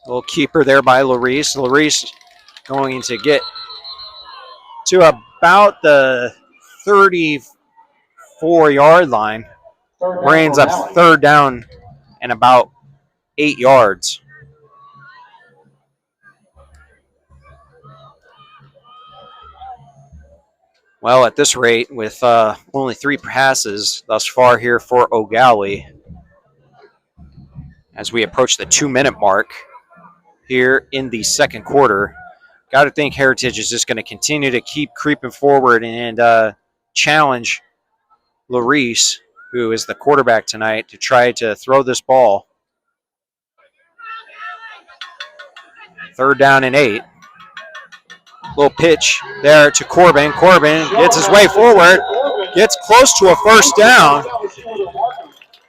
Speaker 1: Little keeper there by Larice. Larice going to get to about the 34-yard line. Brings up 3rd down and about 8 yards. Well, at this rate, with only 3 passes thus far here for Eau Gallie, as we approach the 2-minute mark here in the second quarter, got to think Heritage is just going to continue to keep creeping forward and challenge Larice, who is the quarterback tonight, to try to throw this ball. 3rd down and 8. Little pitch there to Corbin. Corbin gets his way forward, gets close to a 1st down.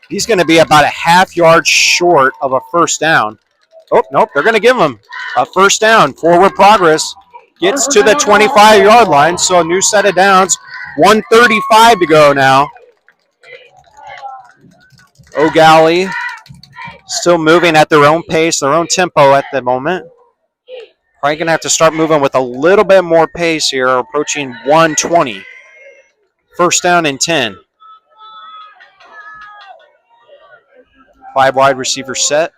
Speaker 1: He's going to be about a half-yard short of a 1st down. Oh, nope, they're going to give him a 1st down. Forward progress. Gets to the 25-yard line, so a new set of downs. 1:35 to go now. Eau Gallie still moving at their own pace, their own tempo at the moment. Probably going to have to start moving with a little bit more pace here, approaching 1:20. 1st down and 10. 5 wide receiver set.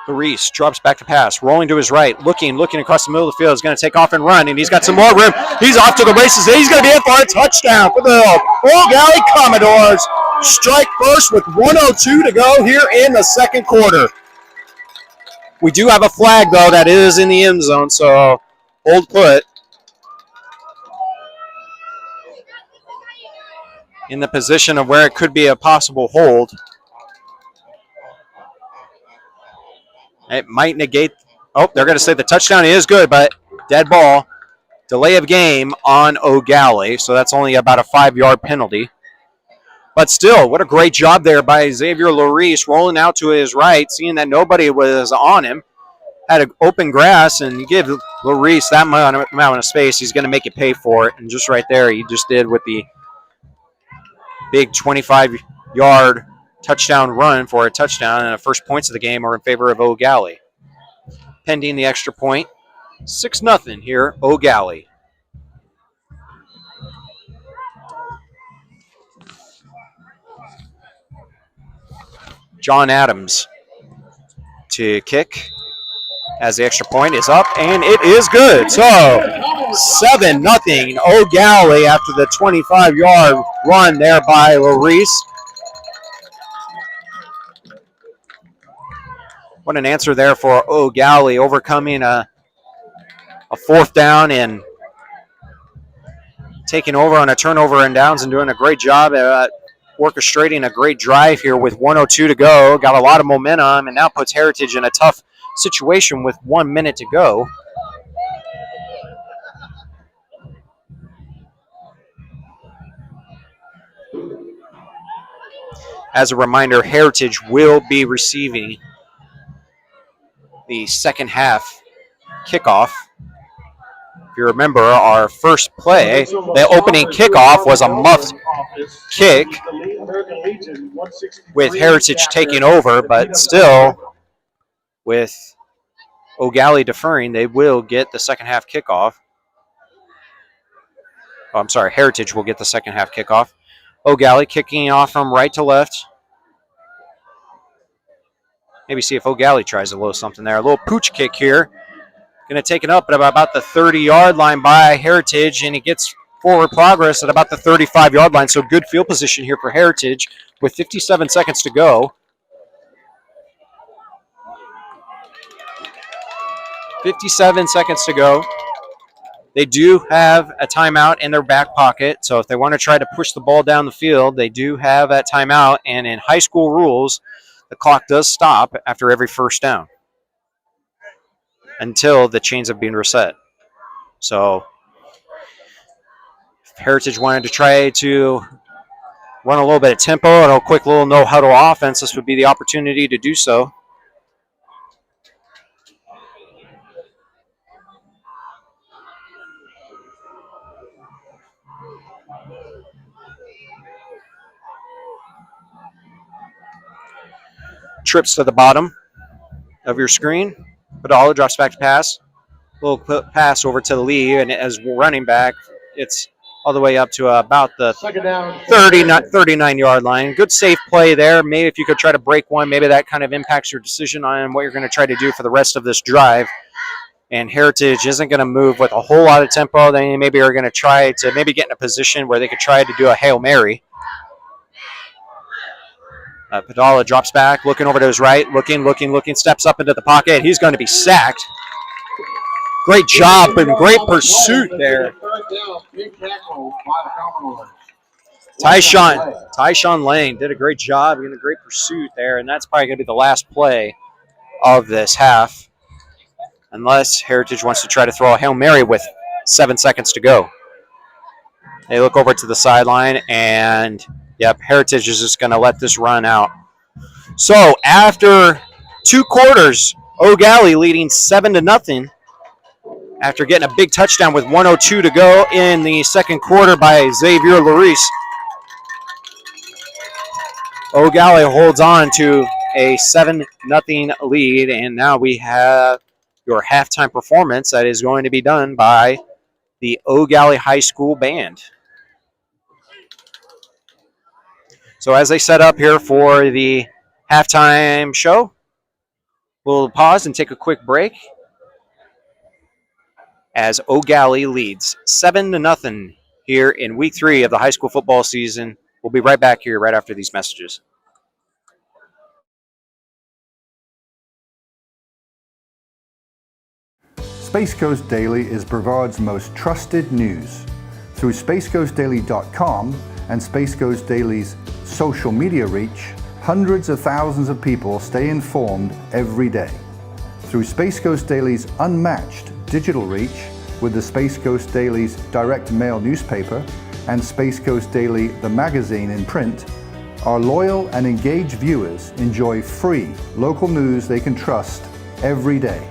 Speaker 1: Larice drops back to pass, rolling to his right, looking across the middle of the field. He's going to take off and run, and he's got some more room. He's off to the races. He's going to be in for a touchdown for the Eau Gallie Commodores. Strike first with 1:02 to go here in the second quarter. We do have a flag, though, that is in the end zone, so hold put. In the position of where it could be a possible hold. It might negate. Oh, they're going to say the touchdown is good, but dead ball. Delay of game on Eau Gallie, so that's only about a 5-yard penalty. But still, what a great job there by Xavier Larice, rolling out to his right, seeing that nobody was on him. Had an open grass, and you give Larice that amount of space, he's going to make it pay for it. And just right there, he just did with the big 25-yard touchdown run for a touchdown, and the first points of the game are in favor of Eau Gallie. Pending the extra point, 6-0 here, Eau Gallie. John Adams to kick as the extra point is up, and it is good. So 7-0 Eau Gallie after the 25-yard run there by Larice. What an answer there for Eau Gallie, overcoming a 4th down and taking over on a turnover and downs and doing a great job at orchestrating a great drive here with 1:02 to go. Got a lot of momentum and now puts Heritage in a tough situation with 1 minute to go. As a reminder, Heritage will be receiving the second half kickoff. If you remember, our first play, the opening kickoff was a muffed kick with Heritage taking over, but still, with Eau Gallie deferring, they will get the second half kickoff. Oh, I'm sorry, Heritage will get the second half kickoff. Eau Gallie kicking off from right to left. Maybe see if Eau Gallie tries a little something there. A little pooch kick here. Going to take it up at about the 30-yard line by Heritage, and he gets forward progress at about the 35-yard line. So good field position here for Heritage with 57 seconds to go. 57 seconds to go. They do have a timeout in their back pocket, so if they want to try to push the ball down the field, they do have that timeout. And in high school rules, the clock does stop after every first down until the chains have been reset. So if Heritage wanted to try to run a little bit of tempo and a quick little no-huddle offense, this would be the opportunity to do so. Trips to the bottom of your screen. Padala drops back to pass. Little pass over to the lead, and as running back, it's all the way up to about the 39-yard line. Good safe play there. Maybe if you could try to break one, maybe that kind of impacts your decision on what you're going to try to do for the rest of this drive. And Heritage isn't going to move with a whole lot of tempo. They maybe are going to try to maybe get in a position where they could try to do a Hail Mary. Padala drops back, looking over to his right, looking, steps up into the pocket. He's going to be sacked. Great job and great pursuit there. Tyshawn Lane did a great job and a great pursuit there, and that's probably going to be the last play of this half, unless Heritage wants to try to throw a Hail Mary with 7 seconds to go. They look over to the sideline, and yep, Heritage is just going to let this run out. So after 2 quarters, Eau Gallie leading 7-0 after getting a big touchdown with 1:02 to go in the second quarter by Xavier Larice. Eau Gallie holds on to a 7-0 lead, and now we have your halftime performance that is going to be done by the Eau Gallie High School Band. So as they set up here for the halftime show, we'll pause and take a quick break as Eau Gallie leads 7-0 here in week 3 of the high school football season. We'll be right back here right after these messages.
Speaker 4: Space Coast Daily is Brevard's most trusted news. Through spacecoastdaily.com and Space Coast Daily's social media reach, hundreds of thousands of people stay informed every day. through Space Coast Daily's unmatched digital reach with the Space Coast Daily's direct mail newspaper and Space Coast Daily, the magazine in print, our loyal and engaged viewers enjoy free local news they can trust every day,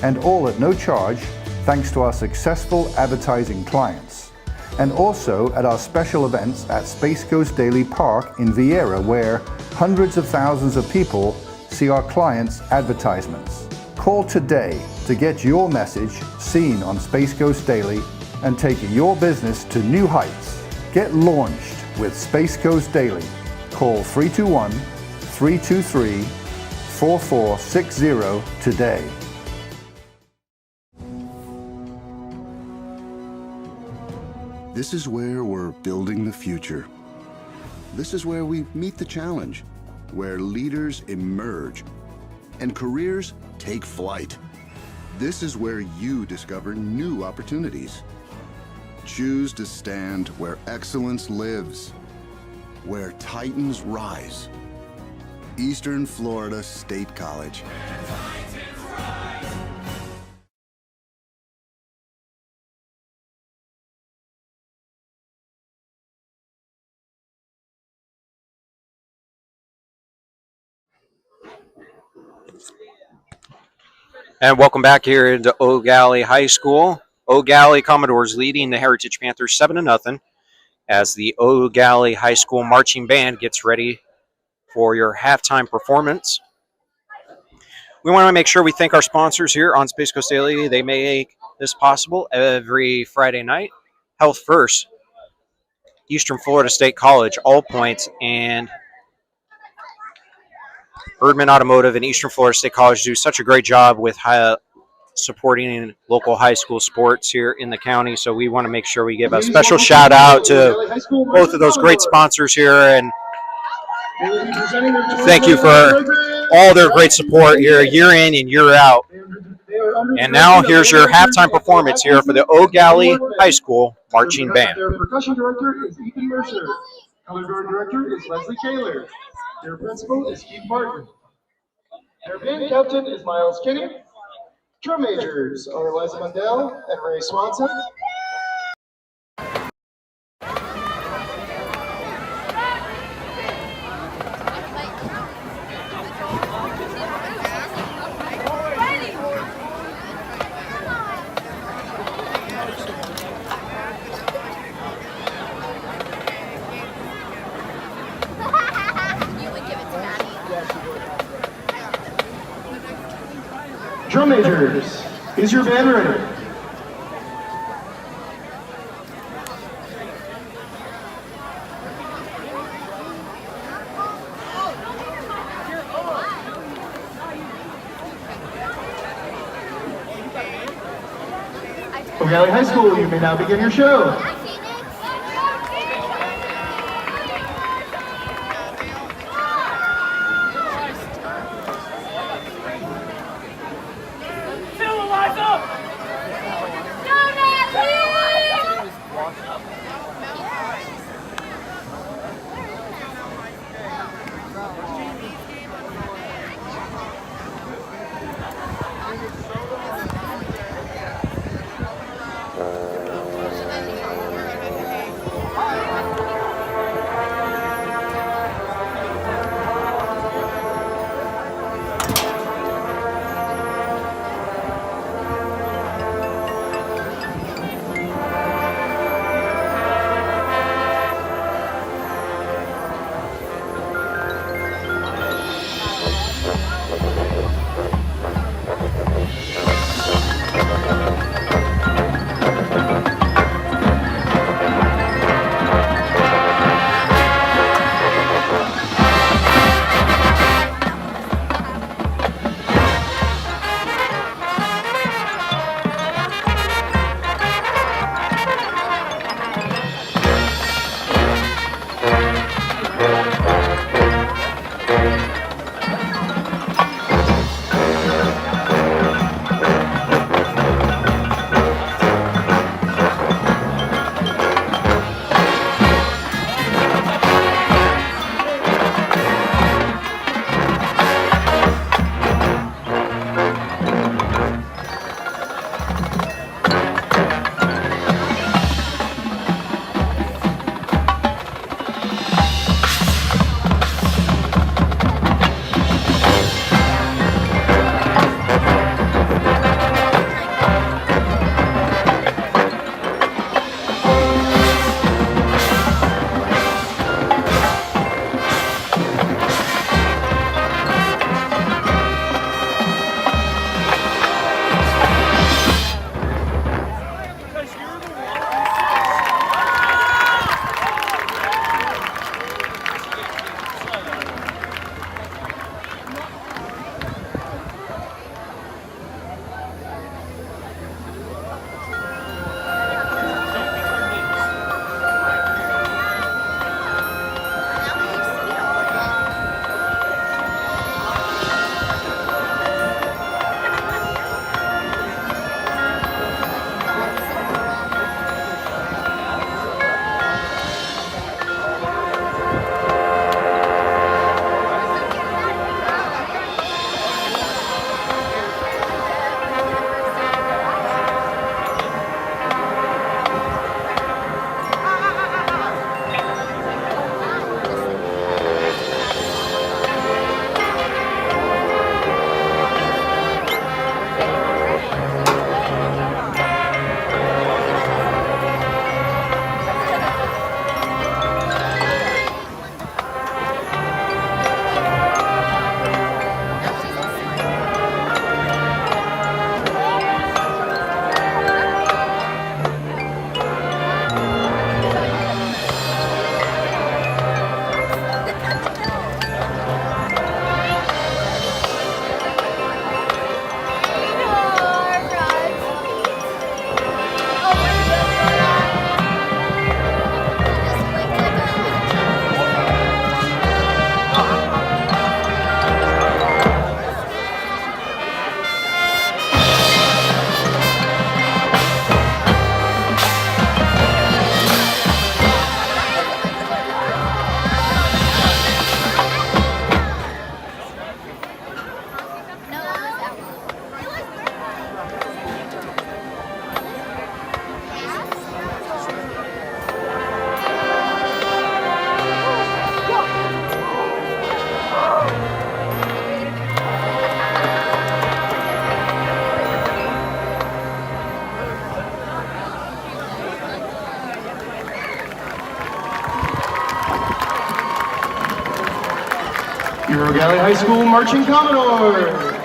Speaker 4: and all at no charge thanks to our successful advertising clients. And also at our special events at Space Coast Daily Park in Vieira, where hundreds of thousands of people see our clients' advertisements. Call today to get your message seen on Space Coast Daily and take your business to new heights. Get launched with Space Coast Daily. Call 321-323-4460 today.
Speaker 3: This is where we're building the future. This is where we meet the challenge, where leaders emerge and careers take flight. This is where you discover new opportunities. Choose to stand where excellence lives, where titans rise. Eastern Florida State College.
Speaker 1: And welcome back here into Eau Gallie High School. Eau Gallie Commodores leading the Heritage Panthers 7-0 as the Eau Gallie High School marching band gets ready for your halftime performance. We want to make sure we thank our sponsors here on Space Coast Daily. They make this possible every Friday night. Health First, Eastern Florida State College, All Points, and Erdman Automotive and Eastern Florida State College do such a great job with supporting local high school sports here in the county. So we want to make sure we give a special shout out to both of those great sponsors here, and thank you for all their great support here year in and year out. And now here's your halftime performance here for the Eau Gallie High School marching band.
Speaker 2: Their percussion director is Ethan Mercer. Color guard director is Leslie Kaler. Their principal is Keith Martin. Their band captain is Miles Kinney. Drum majors are Eliza Mundell and Ray Swanson. Drum majors, is your band ready? Eau Gallie High School, you may now begin your show. High School Marching Commodores.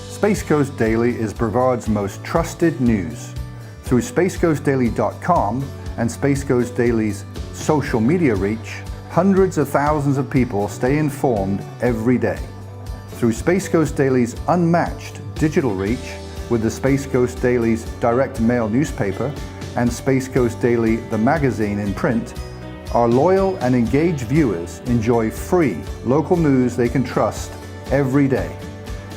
Speaker 4: Space Coast Daily is Brevard's most trusted news. Through spacecoastdaily.com and Space Coast Daily's social media reach, hundreds of thousands of people stay informed every day. Through Space Coast Daily's unmatched digital reach with the Space Coast Daily's direct mail newspaper and Space Coast Daily the magazine in print, our loyal and engaged viewers enjoy free local news they can trust every day.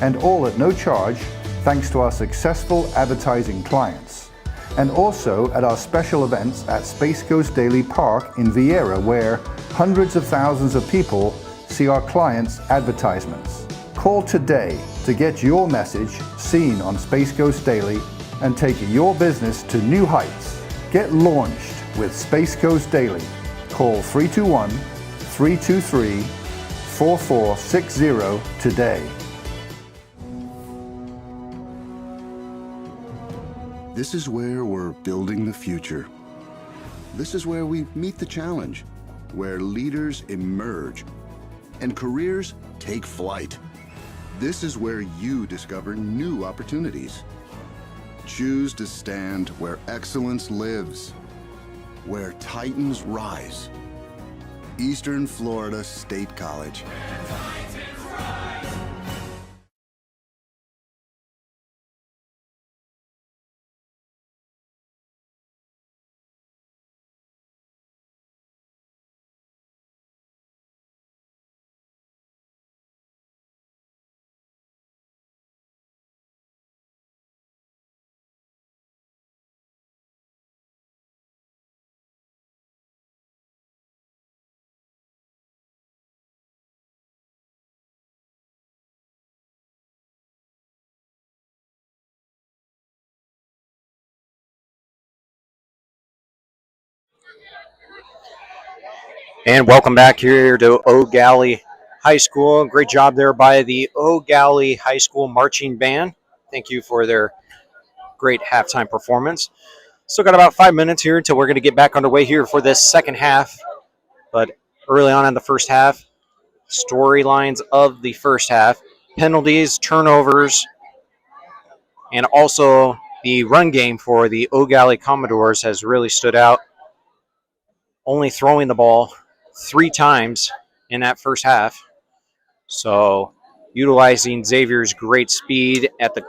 Speaker 4: And all at no charge, thanks to our successful advertising clients. And also at our special events at Space Coast Daily Park in Vieira, where hundreds of thousands of people see our clients' advertisements. Call today to get your message seen on Space Coast Daily and take your business to new heights. Get launched with Space Coast Daily. Call 321-323-4460 today.
Speaker 3: This is where we're building the future. This is where we meet the challenge, where leaders emerge and careers take flight. This is where you discover new opportunities. Choose to stand where excellence lives, where titans rise. Eastern Florida State College.
Speaker 1: And welcome back here to Eau Gallie High School. Great job there by the Eau Gallie High School Marching Band. Thank you for their great halftime performance. Still got about 5 minutes here until we're going to get back underway here for this second half. But early on in the first half, storylines of the first half, penalties, turnovers, and also the run game for the Eau Gallie Commodores has really stood out. Only throwing the ball 3 times in that first half. So utilizing Xavier's great speed at the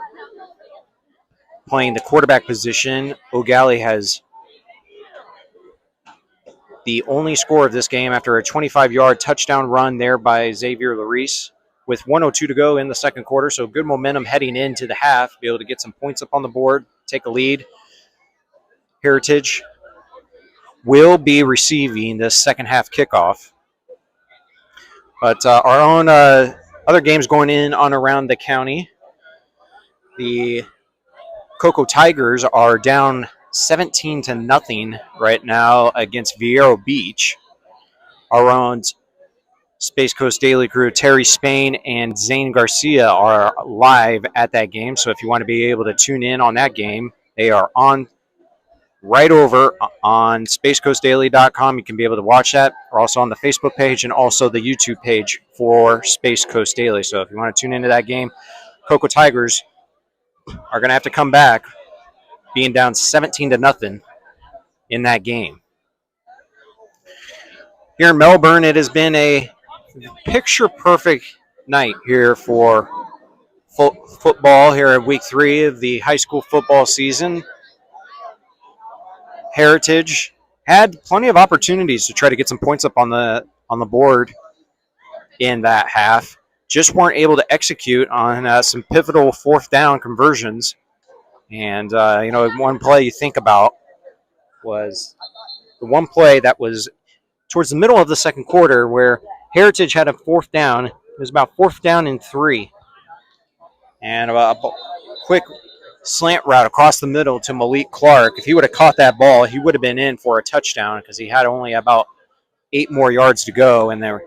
Speaker 1: playing the quarterback position, Eau Gallie has the only score of this game after a 25-yard touchdown run there by Xavier Larice with 1:02 to go in the second quarter. So good momentum heading into the half, be able to get some points up on the board, take a lead. Heritage will be receiving this second half kickoff. But our own other games going in on around the county. The Cocoa Tigers are down 17-0 right now against Viejo Beach. Our own Space Coast Daily crew, Terry Spain and Zane Garcia, are live at that game. So if you want to be able to tune in on that game, they are on right over on spacecoastdaily.com. You can be able to watch that. We're also on the Facebook page and also the YouTube page for Space Coast Daily. So if you want to tune into that game, Cocoa Tigers are going to have to come back being down 17-0 in that game. Here in Melbourne, it has been a picture-perfect night here for football here at week 3 of the high school football season. Heritage had plenty of opportunities to try to get some points up on the board in that half. Just weren't able to execute on some pivotal fourth down conversions. And, one play you think about was the one play that was towards the middle of the second quarter where Heritage had a fourth down. It was about 4th down and 3. And a quick slant route across the middle to Malik Clark. If he would have caught that ball, he would have been in for a touchdown because he had only about 8 more yards to go, and there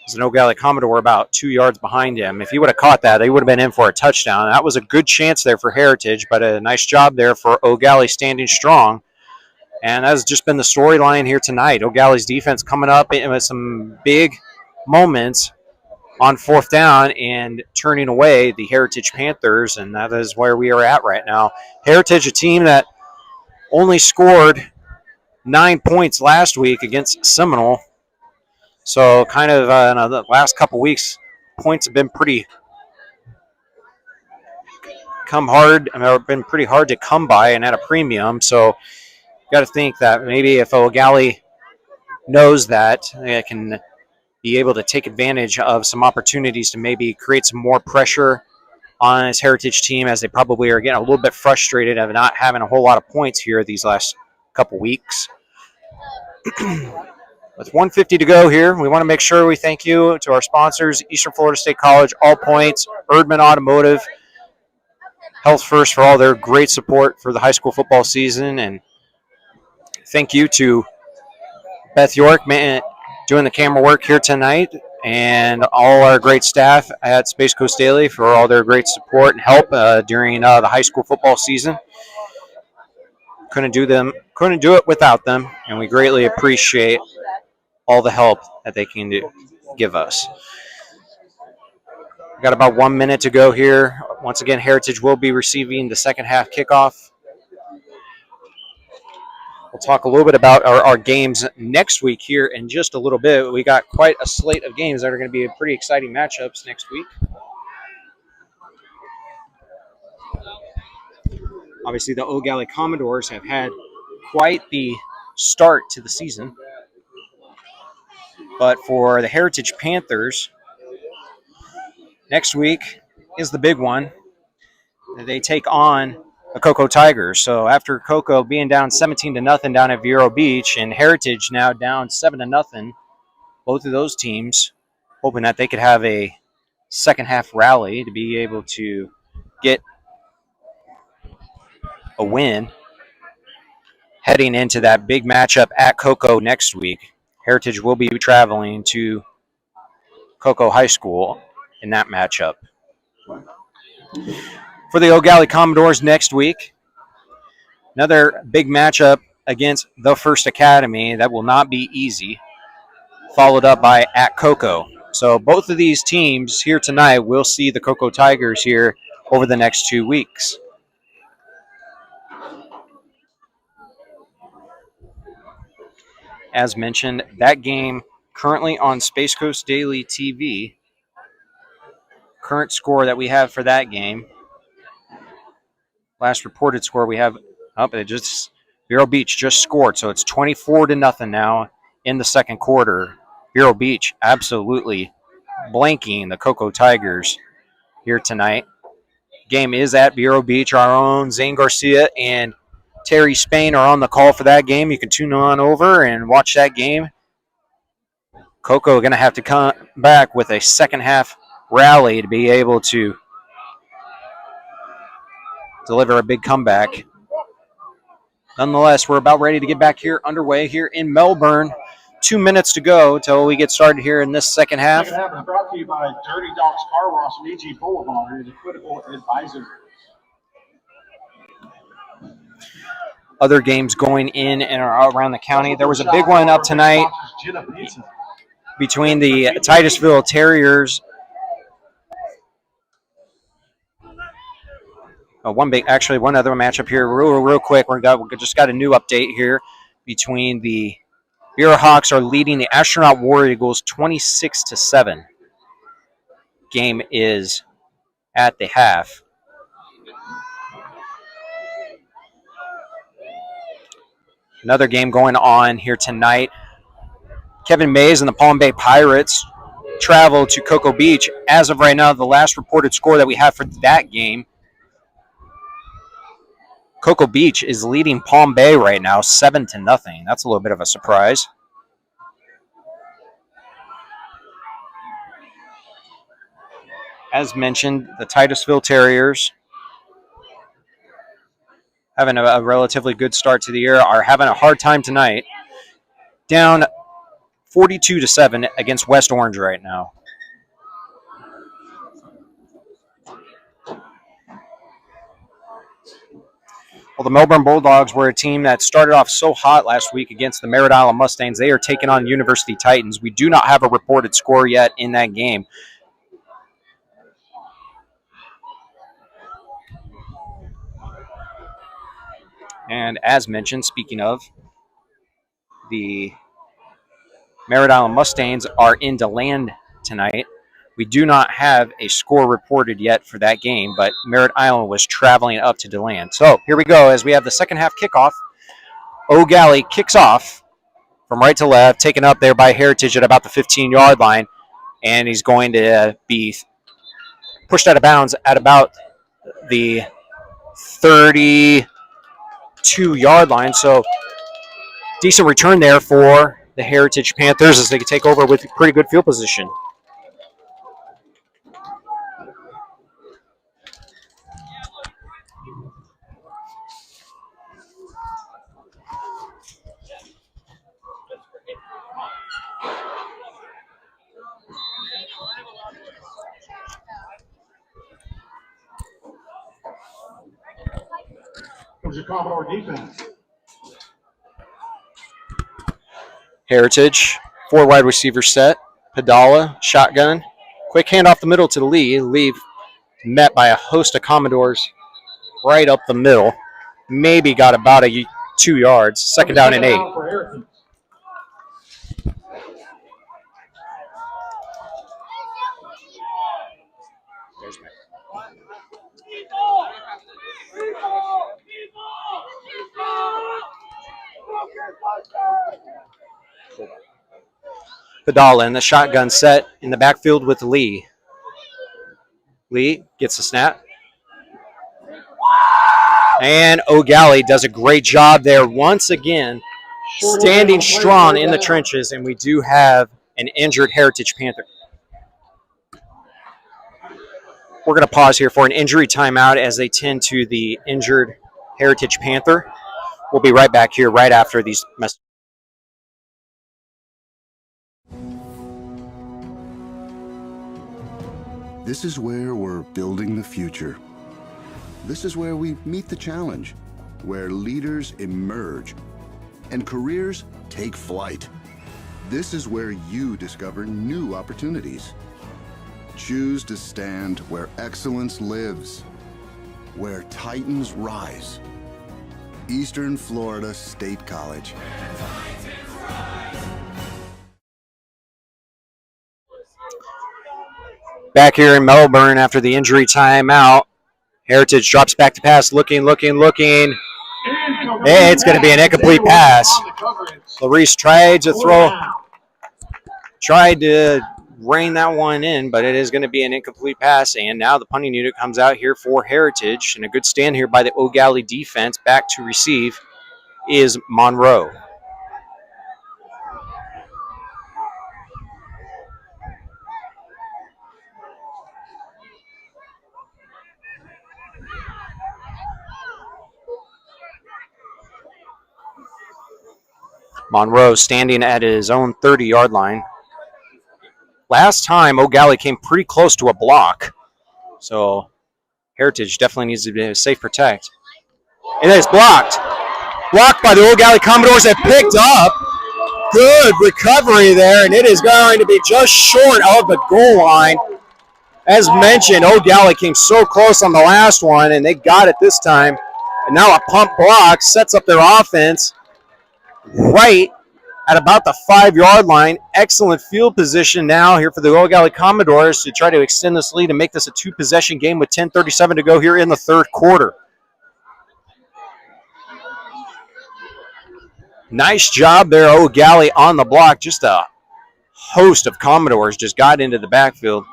Speaker 1: was an Eau Gallie Commodore about 2 yards behind him. If he would have caught that, he would have been in for a touchdown. That was a good chance there for Heritage, but a nice job there for Eau Gallie standing strong. And that has just been the storyline here tonight. Eau Gallie's defense coming up with some big moments on 4th down and turning away the Heritage Panthers, and that is where we are at right now. Heritage, a team that only scored 9 points last week against Seminole. So kind of in the last couple weeks, points have been pretty pretty hard to come by and at a premium. So you got to think that maybe if Eau Gallie knows that, it can be able to take advantage of some opportunities to maybe create some more pressure on his Heritage team, as they probably are getting a little bit frustrated of not having a whole lot of points here these last couple weeks. With 150 to go here, we want to make sure we thank you to our sponsors, Eastern Florida State College, All Points, Erdman Automotive, Health First for all their great support for the high school football season, and thank you to Beth York doing the camera work here tonight, and all our great staff at Space Coast Daily for all their great support and help during the high school football season. Couldn't do it without them, and we greatly appreciate all the help that they can give us. We've got about 1 minute to go here. Once again, Heritage will be receiving the second half kickoff. We'll talk a little bit about our games next week here in just a little bit. We got quite a slate of games that are going to be pretty exciting matchups next week. Obviously, the Eau Gallie Commodores have had quite the start to the season. But for the Heritage Panthers, next week is the big one. They take on the Cocoa Tigers. So after Cocoa being down 17-0 down at Vero Beach, and Heritage now down 7-0, both of those teams hoping that they could have a second half rally to be able to get a win heading into that big matchup at Cocoa next week. Heritage will be traveling to Cocoa High School in that matchup. For the Eau Gallie Commodores next week, another big matchup against the First Academy that will not be easy, followed up by at Cocoa. So both of these teams here tonight will see the Cocoa Tigers here over the next 2 weeks. As mentioned, that game currently on Space Coast Daily TV. Current score that we have for that game, last reported score we have up, Vero Beach just scored, so it's 24-0 now in the second quarter. Vero Beach absolutely blanking the Cocoa Tigers here tonight. Game is at Vero Beach. Our own Zane Garcia and Terry Spain are on the call for that game. You can tune on over and watch that game. Cocoa going to have to come back with a second half rally to be able to deliver a big comeback. Nonetheless, we're about ready to get back here underway here in Melbourne. 2 minutes to go till we get started here in this second half.
Speaker 2: Second half is brought to you by Dirty Dogs Car Wash and AG Boulevard, the critical advisor.
Speaker 1: Other games going in and around the county. There was a big one up tonight between the Titusville Terriers. One other matchup here, real quick. We just got a new update here between the Bearhawks are leading the Astronaut War Eagles 26-7. Game is at the half. Another game going on here tonight. Kevin Mays and the Palm Bay Pirates travel to Cocoa Beach. As of right now, the last reported score that we have for that game, Cocoa Beach is leading Palm Bay right now 7-0. That's a little bit of a surprise. As mentioned, the Titusville Terriers, having a relatively good start to the year, are having a hard time tonight. Down 42-7 against West Orange right now. Well, the Melbourne Bulldogs were a team that started off so hot last week against the Merritt Island Mustangs. They are taking on University Titans. We do not have a reported score yet in that game. And as mentioned, speaking of, the Merritt Island Mustangs are in DeLand tonight. We do not have a score reported yet for that game, but Merritt Island was traveling up to DeLand. So here we go as we have the second half kickoff. Eau Gallie kicks off from right to left, taken up there by Heritage at about the 15-yard line, and he's going to be pushed out of bounds at about the 32-yard line. So decent return there for the Heritage Panthers as they can take over with pretty good field position.
Speaker 2: Comes your Commodore defense.
Speaker 1: Heritage, 4 wide receiver set. Padala, shotgun. Quick handoff the middle to Lee. Lee met by a host of Commodores right up the middle. Maybe got about 2 yards. Second down and 8. Padala in the shotgun set in the backfield with Lee. Lee gets the snap. And Eau Gallie does a great job there once again, standing strong in the trenches, and we do have an injured Heritage Panther. We're going to pause here for an injury timeout as they tend to the injured Heritage Panther. We'll be right back here right after these messages.
Speaker 3: This is where we're building the future. This is where we meet the challenge, where leaders emerge and careers take flight. This is where you discover new opportunities. Choose to stand where excellence lives, where titans rise. Eastern Florida State College.
Speaker 1: Back here in Melbourne after the injury timeout. Heritage drops back to pass, looking. Hey, it's going to be an incomplete pass. Larice tried to rein that one in, but it is going to be an incomplete pass. And now the punting unit comes out here for Heritage. And a good stand here by the Eau Gallie defense. Back to receive is Monroe. Monroe standing at his own 30-yard line. Last time, Eau Gallie came pretty close to a block. So Heritage definitely needs to be a safe protect. It is blocked. Blocked by the Eau Gallie Commodores and picked up. Good recovery there, and it is going to be just short of the goal line. As mentioned, Eau Gallie came so close on the last one, and they got it this time. And now a pump block sets up their offense. right at about the 5-yard line. Excellent field position now here for the Eau Gallie Commodores to try to extend this lead and make this a 2-possession game with 10:37 to go here in the third quarter. Nice job there, Eau Gallie on the block. Just a host of Commodores just got into the backfield.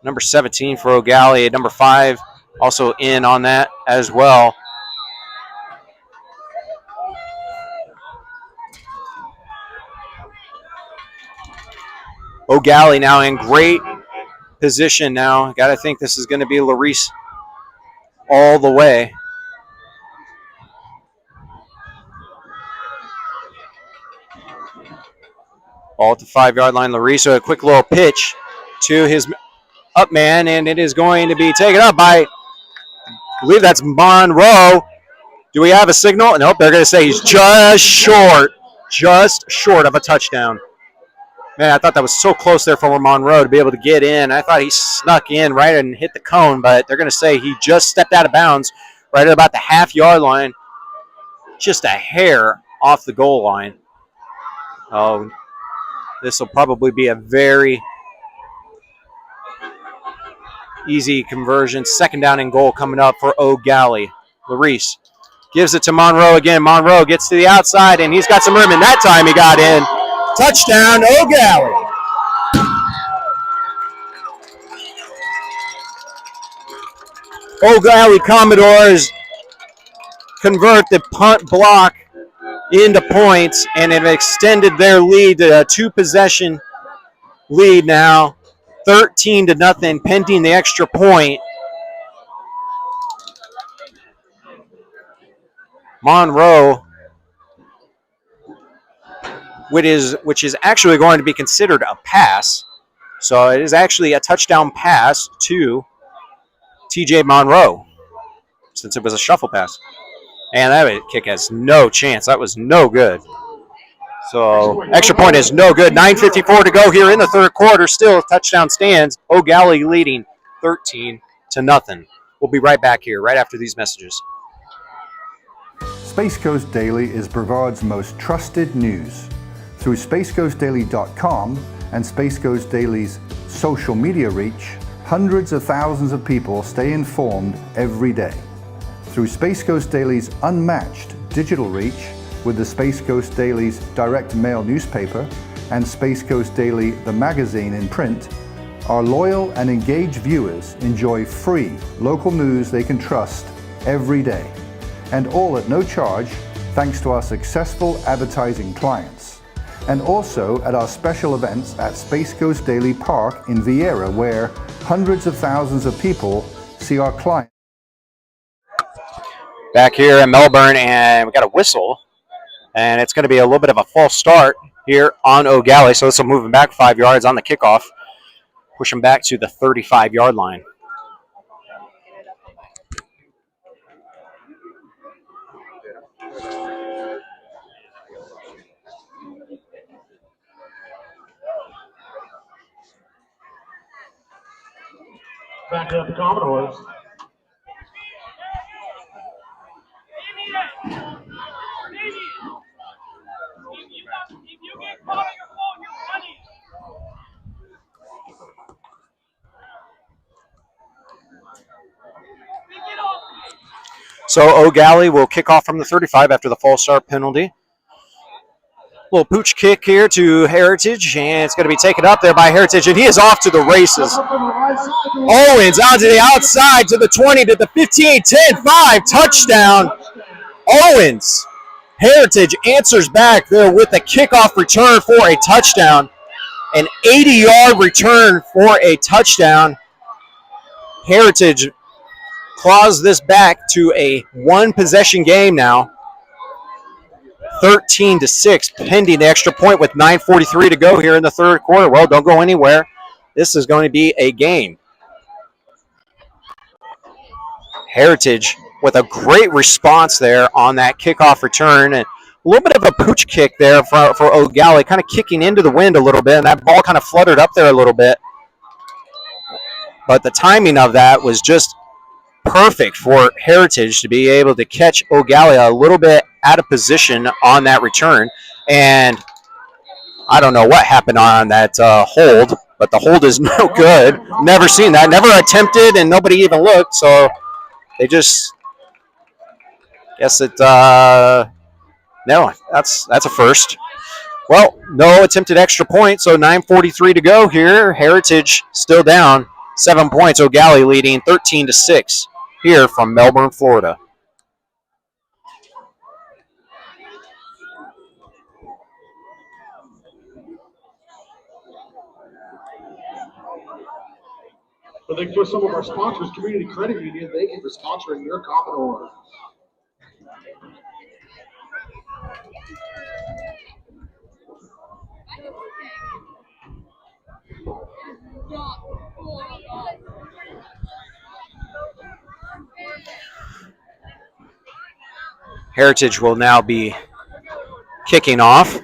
Speaker 1: Number 17 for Eau Gallie, number 5 also in on that as well. Eau Gallie now in great position now. Got to think this is going to be Larice all the way. Ball at the 5-yard line. Larice, a quick little pitch to his up man, and it is going to be taken up by, I believe that's Monroe. Do we have a signal? Nope, they're going to say he's just short of a touchdown. Man, I thought that was so close there for Monroe to be able to get in. I thought he snuck in right and hit the cone, but they're going to say he just stepped out of bounds right at about the half-yard line. Just a hair off the goal line. Oh, this will probably be a very easy conversion. Second down and goal coming up for Eau Gallie. Larice gives it to Monroe again. Monroe gets to the outside, and he's got some room, and that time he got in. Touchdown, Eau Gallie. Eau Gallie Commodores convert the punt block into points, and have extended their lead to a 2-possession lead now, 13-0, pending the extra point. Monroe, which is actually going to be considered a pass. So it is actually a touchdown pass to TJ Monroe, since it was a shuffle pass. And that kick has no chance. That was no good. So extra point is no good. 9:54 to go here in the third quarter. Still touchdown stands. Eau Gallie leading 13-0. We'll be right back here right after these messages.
Speaker 4: Space Coast Daily is Brevard's most trusted news. Through spacecoastdaily.com and Space Coast Daily's social media reach, hundreds of thousands of people stay informed every day. Through Space Coast Daily's unmatched digital reach with the Space Coast Daily's direct mail newspaper and Space Coast Daily the magazine in print, our loyal and engaged viewers enjoy free local news they can trust every day, and all at no charge thanks to our successful advertising clients. And also at our special events at Space Coast Daily Park in Vieira, where hundreds of thousands of people see our clients.
Speaker 1: Back here in Melbourne, and we got a whistle, and it's going to be a little bit of a false start here on Eau Gallie, so this will move him back 5 yards on the kickoff, push him back to the 35-yard line.
Speaker 2: Back up the Commodores.
Speaker 1: So Eau Gallie will kick off from the 35 after the false start penalty. Little pooch kick here to Heritage, and it's going to be taken up there by Heritage, and he is off to the races. Owens out to the outside to the 20, to the 15, 10, 5, touchdown. Owens. Heritage answers back there with a kickoff return for a touchdown. An 80-yard return for a touchdown. Heritage claws this back to a 1-possession game now. 13-6, pending the extra point with 9:43 to go here in the third quarter. Well, don't go anywhere. This is going to be a game. Heritage with a great response there on that kickoff return. And a little bit of a pooch kick there for Eau Gallie, kind of kicking into the wind a little bit, and that ball kind of fluttered up there a little bit. But the timing of that was just perfect for Heritage to be able to catch Eau Gallie a little bit out of position on that return. And I don't know what happened on that hold, but the hold is no good. Never seen that. Never attempted, and nobody even looked. So they just guess it. No, that's a first. Well, no attempted extra point, so 9:43 to go here. Heritage still down 7 points. Eau Gallie leading 13-6 here from Melbourne, Florida.
Speaker 2: But they for some of our sponsors, Community Credit Union, thank you for sponsoring your Commodore.
Speaker 1: Heritage will now be kicking off.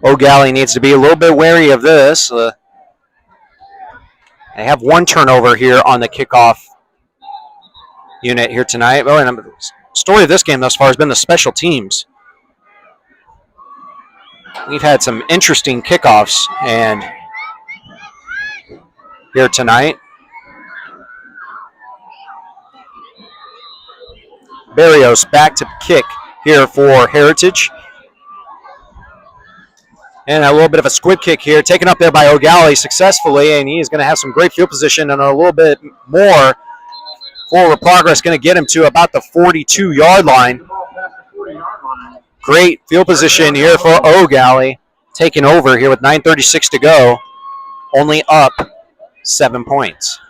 Speaker 1: Eau Gallie needs to be a little bit wary of this. They have one turnover here on the kickoff unit here tonight. Well, and the story of this game thus far has been the special teams. We've had some interesting kickoffs and here tonight. Barrios back to kick here for Heritage. And a little bit of a squib kick here, taken up there by Eau Gallie successfully, and he is going to have some great field position and a little bit more forward progress, going to get him to about the 42-yard line. Great field position here for Eau Gallie, taking over here with 9:36 to go, only up 7 points.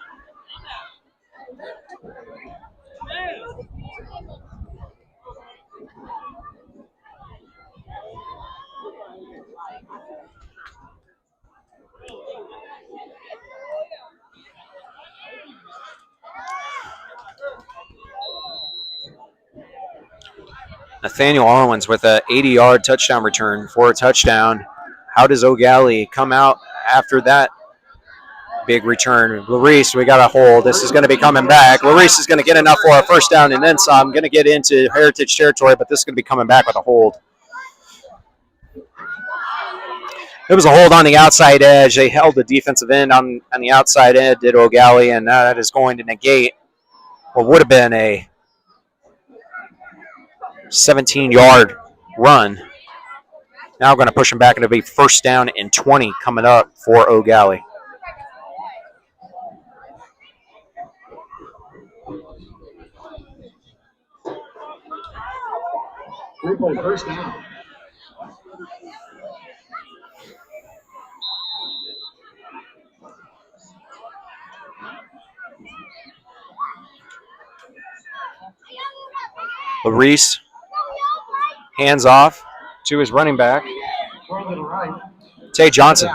Speaker 1: Nathaniel Owens with a 80-yard touchdown return for a touchdown. How does Eau Gallie come out after that big return? Larice, we got a hold. This is going to be coming back. Larice is going to get enough for a first down and then some. Going to get into Heritage territory, but this is going to be coming back with a hold. It was a hold on the outside edge. They held the defensive end on the outside edge, did Eau Gallie, and that is going to negate what would have been a 17-yard run. Now going to push him back, and it'll be first down and 20 coming up for Eau Gallie.
Speaker 2: Three-point first down.
Speaker 1: Larice, hands off to his running back,
Speaker 2: Throw to the right.
Speaker 1: Tay Johnson.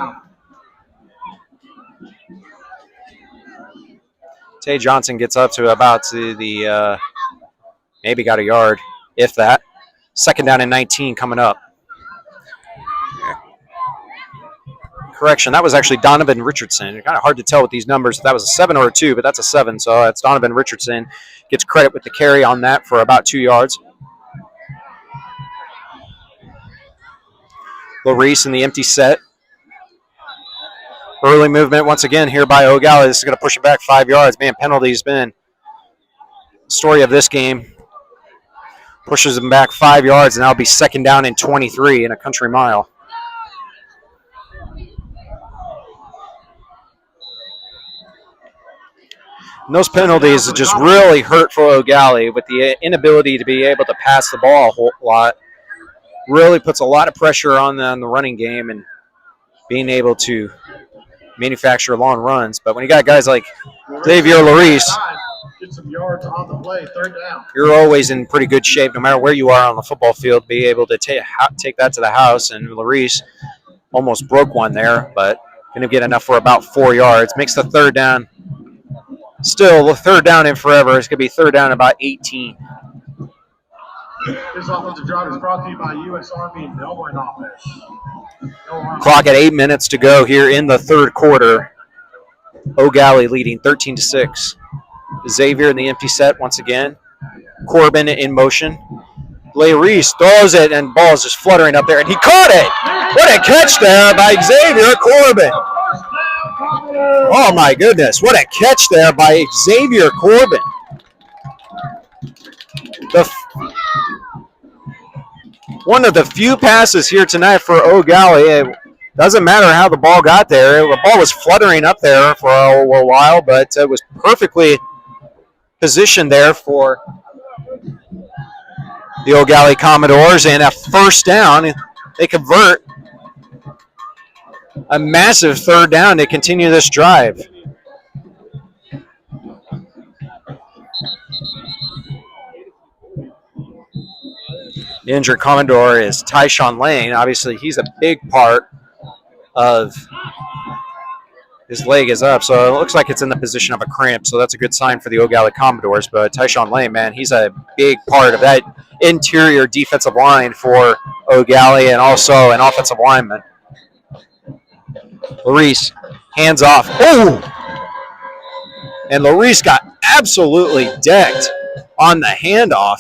Speaker 1: Tay Johnson gets up to about the maybe got a yard, if that. Second down and 19 coming up. Correction, that was actually Donovan Richardson. It's kind of hard to tell with these numbers if that was a 7 or a 2, but that's a 7, so it's Donovan Richardson. Gets credit with the carry on that for about 2 yards. Larice in the empty set. Early movement once again here by Eau Gallie. This is going to push it back 5 yards. Man, penalties been the story of this game. Pushes them back 5 yards, and that'll be second down and 23 in a country mile. And those penalties just really hurt for Eau Gallie with the inability to be able to pass the ball a whole lot. Really puts a lot of pressure on the running game and being able to manufacture long runs. But when you got guys like Xavier Larice,
Speaker 2: get some yards on the play, third down.
Speaker 1: You're always in pretty good shape no matter where you are on the football field, be able to take that to the house. And Larice almost broke one there, but going to get enough for about 4 yards. Makes the third down. Still, the third down in forever. It's going to be third down about 18.
Speaker 2: This offensive drive is brought to you by U.S. Army Melbourne office.
Speaker 1: Clock at 8 minutes to go here in the third quarter. Eau Gallie leading 13-6. Xavier in the empty set once again. Corbin in motion. Reese throws it, and ball is just fluttering up there, and he caught it. What a catch there by Xavier Corbin. Oh, my goodness. What a catch there by Xavier Corbin. One of the few passes here tonight for Eau Gallie. It doesn't matter how the ball got there. The ball was fluttering up there for a while, but it was perfectly positioned there for the Eau Gallie Commodores, and a first down. They convert a massive third down to continue this drive. The injured Commodore is Tyshawn Lane. Obviously, he's a big part of his leg is up, so it looks like it's in the position of a cramp, so that's a good sign for the Eau Gallie Commodores. But Tyshawn Lane, man, he's a big part of that interior defensive line for Eau Gallie, and also an offensive lineman. Larice, hands off. Oh! And Larice got absolutely decked on the handoff.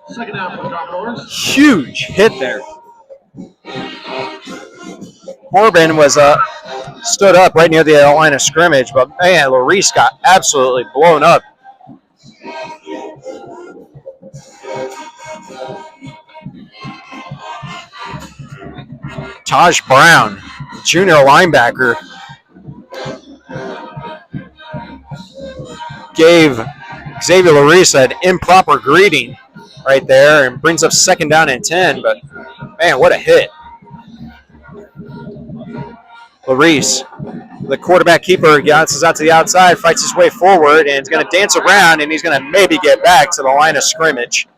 Speaker 2: Second down for the Commodores.
Speaker 1: Huge hit there. Corbin was stood up right near the line of scrimmage, but man, Larice got absolutely blown up. Taj Brown, junior linebacker, gave Xavier Larice an improper greeting right there and brings up second down and 10, but man, what a hit. Larice, the quarterback keeper, gets out to the outside, fights his way forward, and is going to dance around, and he's going to maybe get back to the line of scrimmage.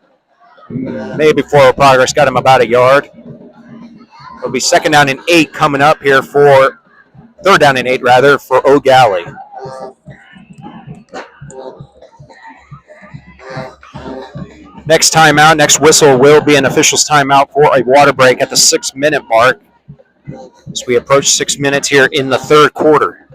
Speaker 1: Maybe forward progress got him about a yard. It'll be second down and 8 coming up here for third down and 8 rather for Eau Gallie. Next timeout, next whistle will be an official's timeout for a water break at the 6-minute mark as we approach 6 minutes here in the third quarter.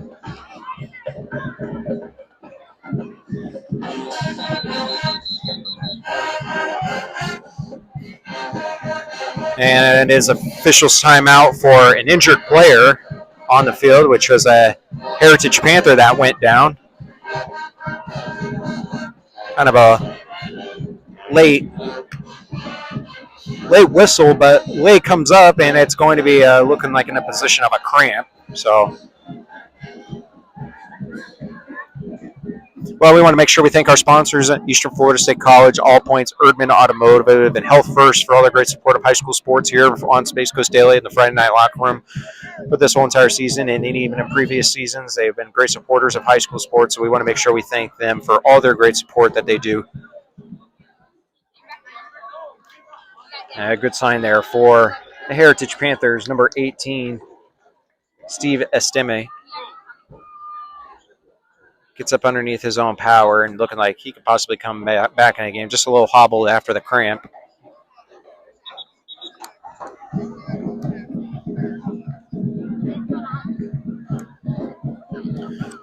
Speaker 1: And it is official's timeout for an injured player on the field, which was a Heritage Panther that went down. Kind of a late whistle, but late comes up, and it's going to be looking like in a position of a cramp. So, well, we want to make sure we thank our sponsors at Eastern Florida State College, All Points, Erdman Automotive, and Health First for all their great support of high school sports here on Space Coast Daily in the Friday Night Locker Room for this whole entire season, and even in previous seasons. They've been great supporters of high school sports, so we want to make sure we thank them for all their great support that they do. A good sign there for the Heritage Panthers, number 18, Steve Esteme. Gets up underneath his own power and looking like he could possibly come back in a game. Just a little hobbled after the cramp.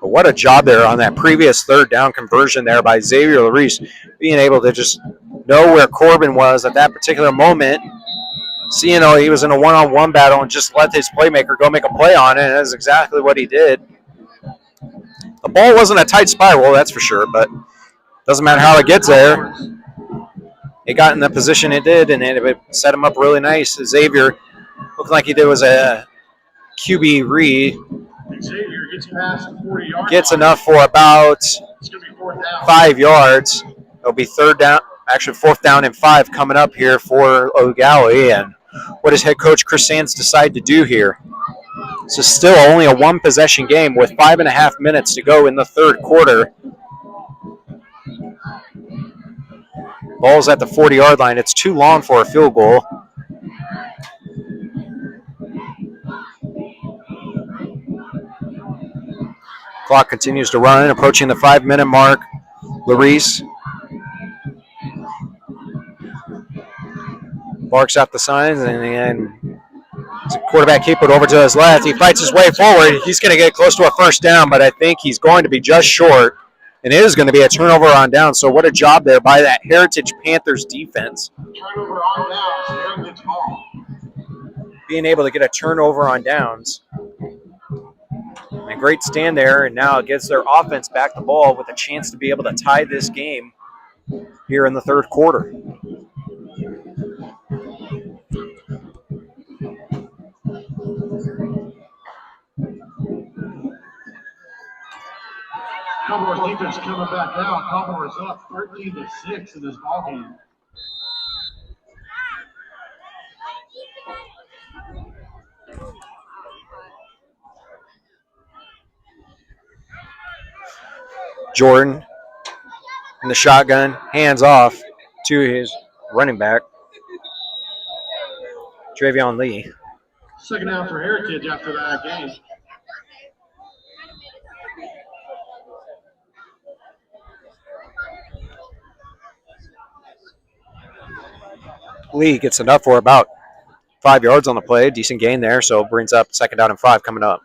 Speaker 1: But what a job there on that previous third down conversion there by Xavier Larice, being able to just know where Corbin was at that particular moment, seeing he was in a one-on-one battle and just let his playmaker go make a play on it, and that's exactly what he did. The ball wasn't a tight spiral, that's for sure, but doesn't matter how it gets there. It got in the position it did, and it set him up really nice. Xavier, looked like he did was a QB read.
Speaker 2: Xavier gets past the 40-yard
Speaker 1: Gets
Speaker 2: line.
Speaker 1: enough for about
Speaker 2: It's going to be fourth down.
Speaker 1: 5 yards. It'll be fourth down and 5 coming up here for Eau Gallie. And what does head coach Chris Sands decide to do here? This is still only a one-possession game with 5.5 minutes to go in the third quarter. Ball's at the 40-yard line. It's too long for a field goal. Clock continues to run, approaching the 5-minute mark. Larice barks out the signs, and the quarterback keep it over to his left. He fights his way forward. He's going to get close to a first down, but I think he's going to be just short. And it is going to be a turnover on down. So what a job there by that Heritage Panthers defense.
Speaker 2: Turnover on downs. Heritage ball.
Speaker 1: Being able to get a turnover on downs. And a great stand there, and now it gives their offense back the ball with a chance to be able to tie this game here in the third quarter.
Speaker 2: Commodores defense coming back out. Commodores up 13-6 in this ball game.
Speaker 1: Jordan in the shotgun, hands off to his running back, Travion Lee.
Speaker 2: Second down for Heritage after that game.
Speaker 1: Lee gets enough for about 5 yards on the play. Decent gain there, so brings up second down and 5 coming up.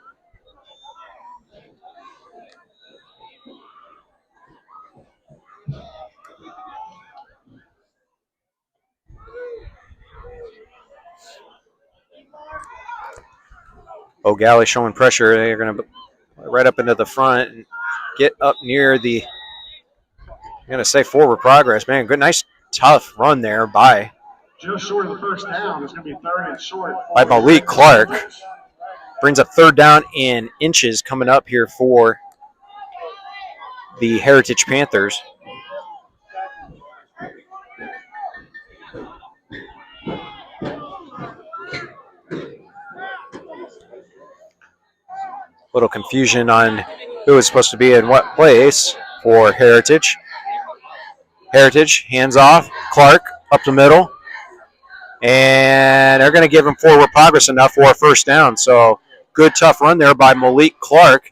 Speaker 1: Eau Gallie showing pressure. They're going to right up into the front and get up near the, I'm going to say forward progress. Man, good, nice, tough run there by
Speaker 2: Just short of the first down. It's going to be third and short.
Speaker 1: by Malik Clark. Brings up third down in inches coming up here for the Heritage Panthers. Little confusion on who is supposed to be in what place for Heritage. Heritage, hands off. Clark up the middle. And they're going to give him forward progress enough for a first down. So good, tough run there by Malik Clark.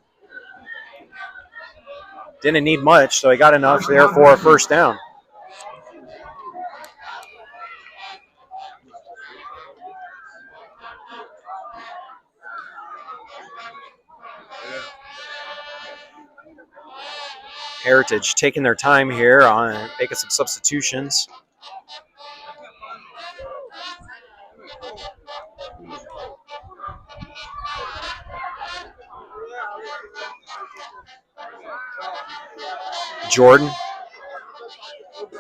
Speaker 1: Didn't need much, so he got enough there for a first down. Heritage taking their time here on making some substitutions. Jordan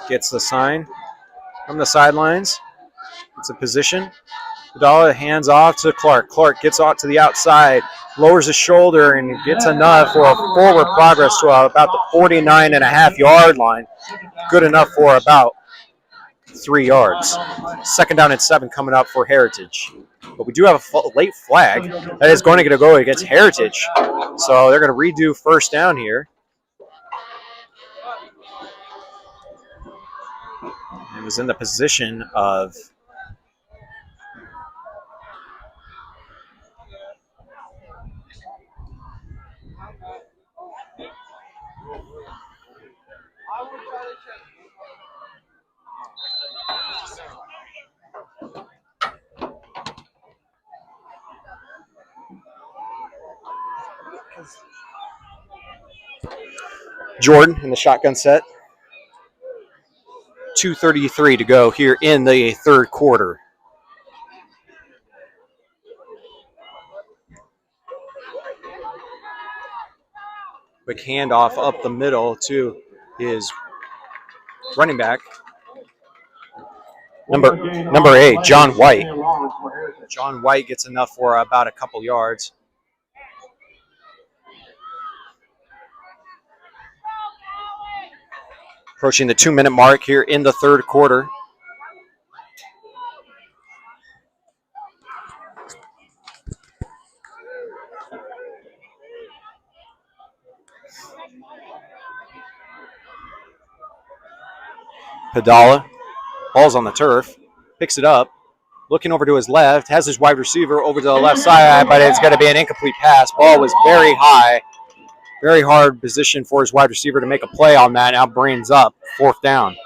Speaker 1: gets the sign from the sidelines. It's a position. Padala hands off to Clark. Clark gets off to the outside, lowers his shoulder, and gets enough for a forward progress to about the 49.5-yard line. Good enough for about 3 yards. Second down and 7 coming up for Heritage. But we do have a late flag that is going to go against Heritage. So they're going to redo first down here. It was in the position of Jordan in the shotgun set. 2:33 to go here in the third quarter. Quick handoff up the middle to his running back. Number 8, John White. John White gets enough for about a couple yards. Approaching the 2-minute mark here in the third quarter. Padala, ball's on the turf, picks it up, looking over to his left, has his wide receiver over to the left side, but it's going to be an incomplete pass. Ball was very high, very hard position for his wide receiver to make a play on that. Now brings up fourth down.